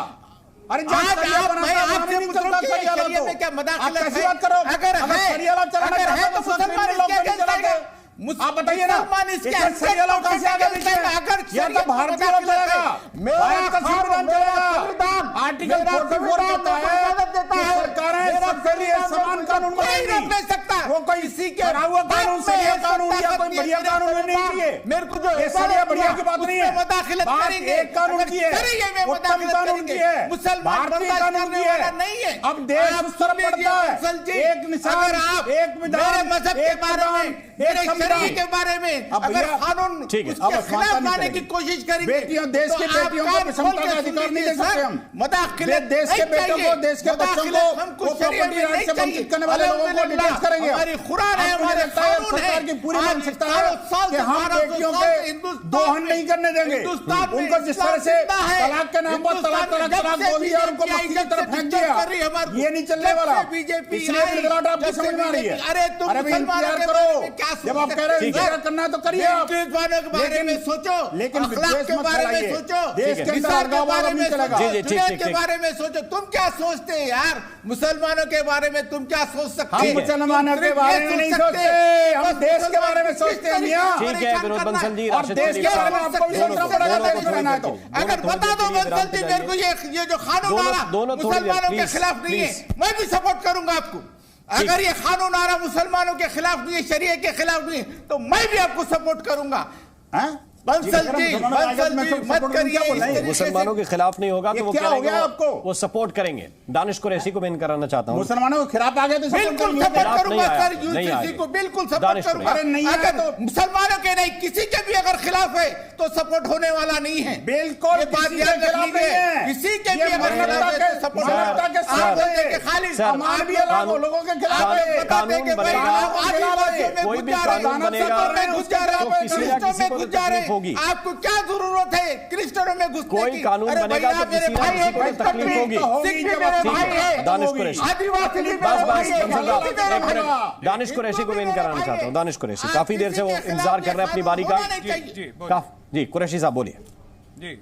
अरे आपसे शरिया में क्या मदाखिलत है? अगर है तो मुसलमान आप बताइए ना, शरिया लॉ कैसे आगे अगर या तो भारतीय लॉ चलेगा, भारत का संविधान चलेगा। आर्टिकल 44 कहता है कि सरकारें सबके लिए समान कानून बनाएंगी। वो कोई इसी के हुआ कानून से कानून या कोई बढ़िया कानून नहीं चाहिए। मेरे को जो ये सारी बढ़िया की बात नहीं है, बात एक कानून की है, उत्तम कानून की है, भारतीय कानून की है। अब देश उस तरफ बढ़ता है, एक निशान, एक विधान, मजहब के बारे में, मेरे शरीय के बारे में अगर कानून उसके खिलाफ लाने की कोशिश करेंगे, बेटियों, देश की बेटियों को क्षमता का अधिकार नहीं दे सकते हम। मदाखिलत देश के बेटों को, देश के बच्चों को प्रॉपर्टी राइट से वंचित करने वाले लोगों को डिटेक्ट करेंगे। हमारी खुरान है, हमारे कानून है, की पूरी मानसिकता है कि हम बेटियों के दोहन नहीं करने देंगे। उनको जिस तरह से तलाक के नाम पर तलाक बोल दिया और उनको मक्खी की तरफ फेंक दिया, ये नहीं चलने वाला। इसलिए गिड़गिड़ाहट आपको समझ में आ रही है। अरे इंतजार करो, जब आप कह रहे हैं इंतजार करना है तो करिए आप, बारे में सोचो, लेकिन अखलाक के बारे में सोचो, देश के अंदर अलगाववाद नहीं चलेगा। के बारे में सोचो। तुम क्या सोचते हैं यार? मुसलमानों के बारे में तुम क्या सोच सकते हैं? हम मुसलमानों के बारे में नहीं सोचते, हम देश के बारे में सोचते हैं मियां। ठीक है विनोद बंसल जी, और देश के बारे में आपको भी सोचना पड़ेगा देश रहना है तो। अगर बता दो बंसल जी मेरे को ये जो कानून आ रहा मुसलमानों के खिलाफ नहीं है, मैं भी सपोर्ट करूंगा आपको। अगर ये कानून आ रहा मुसलमानों के खिलाफ नहीं है, शरीया के खिलाफ नहीं है, तो मैं भी आपको सपोर्ट करूंगा। बंसल जी मत करिए, मुसलमानों के खिलाफ नहीं होगा तो वो क्या हो गया आपको, वो सपोर्ट करेंगे। दानिश कुरैशी को मैं कराना चाहता हूं, मुसलमानों के खिलाफ आ गए तो बिल्कुल सपोर्ट करूंगा सर, यूसीसी को बिल्कुल सपोर्ट करूंगा। अगर तो मुसलमानों के नहीं, किसी के भी अगर खिलाफ है तो सपोर्ट होने वाला नहीं है। बिल्कुल बात याद रखिए, किसी के भी अगर खिलाफ है तो सपोर्ट खाली लोगों के खिलाफ कोई भी कानून बनेगा तो किसी न किसी को तकलीफ होगी। आपको क्या जरूरत है क्रिश्चियनों में घुसने की? कोई कानून बनेगा तो किसी न किसी को तकलीफ होगी। दानिश कुरैशी, दानिश कुरैशी को मैं कराना चाहता हूँ। दानिश कुरैशी काफी देर से वो इंतजार कर रहे हैं अपनी बारी का। जी कुरैशी साहब बोलिए। जी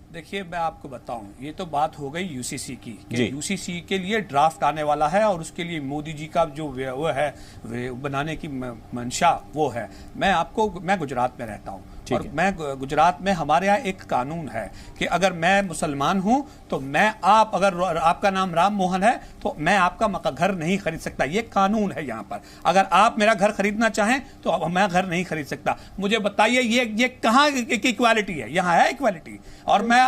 देखिए, मैं आपको बताऊं, ये तो बात हो गई यूसीसी की कि यूसीसी के लिए ड्राफ्ट आने वाला है और उसके लिए मोदी जी का जो वो है बनाने की मंशा वो है। मैं गुजरात में रहता हूं और मैं गुजरात में हमारे यहाँ एक कानून है कि अगर मैं मुसलमान हूं तो मैं अगर आपका नाम राम मोहन है तो मैं आपका घर नहीं खरीद सकता। ये कानून है यहाँ पर। अगर आप मेरा घर खरीदना चाहें तो मैं घर नहीं खरीद सकता। मुझे बताइए ये कहाँ इक्वालिटी है? यहाँ है इक्वालिटी। और मैं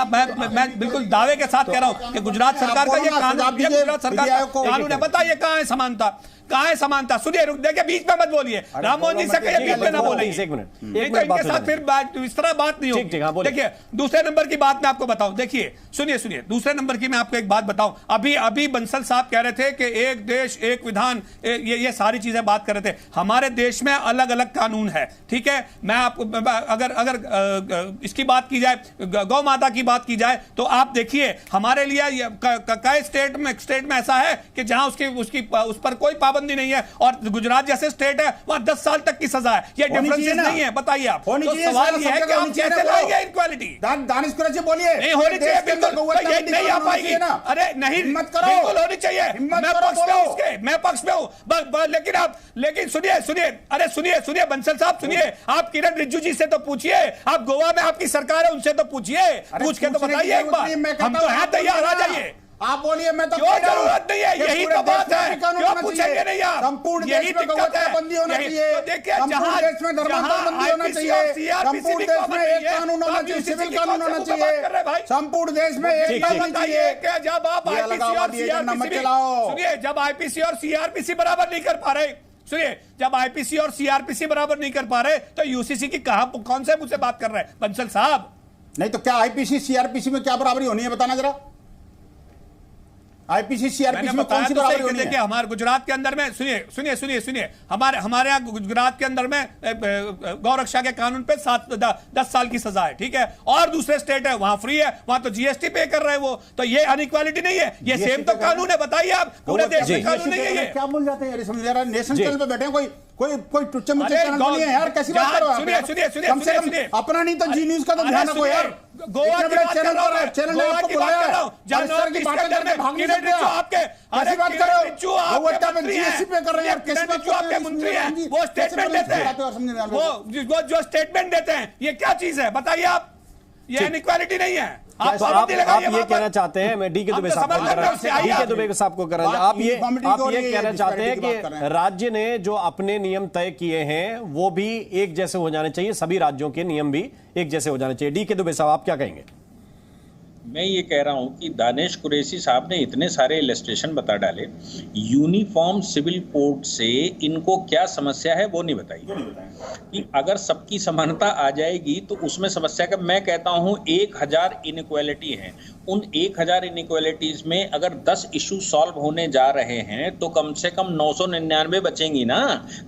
बिल्कुल दावे के साथ कह रहा हूँ कि गुजरात सरकार का ये कानून, गुजरात सरकार का कानून है। बताइए कहाँ है समानता, कहाँ है समानता? सुनिए, रुक देखिए, बीच में मत बोलिए। राम मोहन जी से कहिए बीच में ना बोलिए, इनके साथ फिर इस तरह बात नहीं होगी। देखिए दूसरे नंबर की बात मैं आपको बताऊं, देखिए सुनिए दूसरे नंबर की मैं आपको एक बात बताऊं। अभी बंसल साहब कह रहे थे कि एक देश एक विधान, ये सारी चीजें बात कर रहे थे। हमारे देश में अलग अलग कानून है, ठीक है। मैं आपको अगर इसकी बात की जाए, गौ माता की बात की जाए, तो आप देखिए हमारे लिए कई स्टेट में ऐसा है कि जहां उस पर कोई पाबंदी नहीं है, और गुजरात जैसे स्टेट है वहां 10 साल तक की सजा है। ये डिफरेंसेस नहीं है। बताइए आप, तो सवाल ये है कि हम कैसे लाएंगे इक्वालिटी? दानिश कुरैशी बोलिए। नहीं होनी चाहिए, बिल्कुल नहीं आ पाएगी। अरे नहीं, बिल्कुल होनी चाहिए। मैं पक्ष में हूं, लेकिन सुनिए बंसल साहब, सुनिए। आप किरण रिजिजू जी से तो पूछिए, आप गोवा में आपकी सरकार है, उनसे तो पूछिए, पूछ के तो बताइए एक बार। हम तो हैं तैयार, आ जाइए। आप बोलिए, मैं तो क्यों जरूरत नहीं है? यही तो बात है, क्यों पूछेंगे नहीं आप? संपूर्ण यही देश में दिक्कत है। बंदी होना चाहिए, तो देखिए, संपूर्ण देश में धर्मांतरण बंदी होना चाहिए, संपूर्ण देश में एक कानून होना चाहिए, सिविल कानून होना चाहिए, संपूर्ण देश में एक कानून चाहिए। जब आप आईपीसी और सीआरपीसी, सुनिए, जब आईपीसी और सीआरपीसी बराबर नहीं कर पा रहे, सुनिए, जब आईपीसी और सीआरपीसी बराबर नहीं कर पा रहे, तो यूसीसी की कौन से मुझसे बात कर रहे हैं बंसल साहब? नहीं तो क्या आईपीसी सीआरपीसी में क्या बराबरी होनी है, बताना जरा। आईपीसी सीआरपीसी में कौन सी बराबरी होनी है? देखिए, हमारे गुजरात के अंदर में, सुनिए, हमारे यहाँ गुजरात के अंदर में गौ रक्षा के कानून पे 10 साल की सजा है, ठीक है, और दूसरे स्टेट है वहां फ्री है, वहां तो जीएसटी पे कर रहे हैं वो, तो ये अनइक्वालिटी नहीं है, ये सेम तो कानून है। बताइए आप, पूरे देश में कानून नहीं है ये? क्या बोल जाते हैं, समझ रहा है, नेशनल चैनल पे बैठे कोई टुच्चे मुच्चे चैनल नहीं है यार, कैसी बात कर रहे हो? सुनिए, अपना नहीं तो जी न्यूज का तो ध्यान रखो यार। गोवा की बात कर रहा हूं, चैनल ने आपको बुलाया है, जानवर की बात करने भाग नहीं सकते आपके, कैसी बात कर रहे हो? वो जीएसटी पे कर रहे हैं यार, कैसी बात कर रहे हैं? मंत्री हैं, वो स्टेटमेंट देते हैं, वो जो स्टेटमेंट देते हैं, ये क्या चीज है बताइए आप? ये इनइक्वालिटी नहीं है। आप ये कहना चाहते हैं, मैं डीके दुबे साहब को कर रहा हूं, डीके दुबे साहब को कर रहा हूं, आप ये कहना चाहते हैं कि राज्य ने जो अपने नियम तय किए हैं वो भी एक जैसे हो जाने चाहिए, सभी राज्यों के नियम भी एक जैसे हो जाने चाहिए। डीके दुबे साहब, आप क्या कहेंगे? मैं ये कह रहा हूं कि दानिश कुरैशी साहब ने इतने सारे इलस्ट्रेशन बता डाले, यूनिफॉर्म सिविल कोड से इनको क्या समस्या है वो नहीं बताई कि अगर सबकी समानता आ जाएगी तो उसमें समस्या का, मैं कहता हूं 1000 इनइक्वालिटी हैं, उन 1000 इनइक्वालिटीज में अगर 10 इशू सॉल्व होने जा रहे हैं तो कम से कम 999 बचेंगी ना,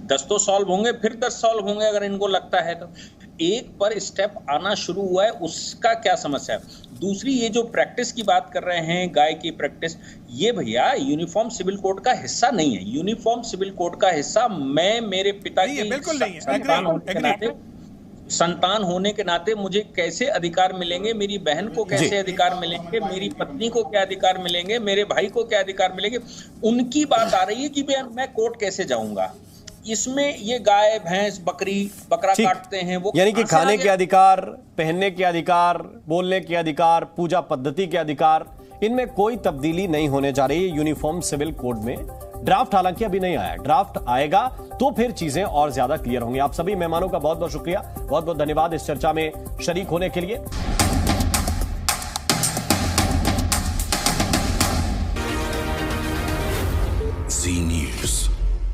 10 तो सॉल्व होंगे, फिर 10 सॉल्व होंगे अगर इनको लगता है तो। एक पर स्टेप आना शुरू हुआ है, उसका क्या समस्या है? दूसरी, ये जो प्रैक्टिस की बात कर रहे हैं, गाय की प्रैक्टिस, ये भैया यूनिफॉर्म सिविल कोड का हिस्सा नहीं है। यूनिफॉर्म सिविल कोड का हिस्सा मैं मेरे पिता की संतान होने के नाते मुझे कैसे अधिकार मिलेंगे, मेरी बहन को कैसे अधिकार मिलेंगे, मेरी पत्नी को क्या अधिकार मिलेंगे, मेरे भाई को क्या अधिकार मिलेंगे, उनकी बात आ रही है कि मैं कोर्ट कैसे जाऊंगा। इसमें ये गाय भैंस बकरा काटते हैं, वो यानी कि खाने के अधिकार, पहनने के अधिकार, बोलने के अधिकार, पूजा पद्धति के अधिकार, इनमें कोई तब्दीली नहीं होने जा रही है यूनिफॉर्म सिविल कोड में। ड्राफ्ट हालांकि अभी नहीं आया, ड्राफ्ट आएगा तो फिर चीजें और ज्यादा क्लियर होंगी। आप सभी मेहमानों का बहुत बहुत शुक्रिया, बहुत बहुत धन्यवाद इस चर्चा में शरीक होने के लिए।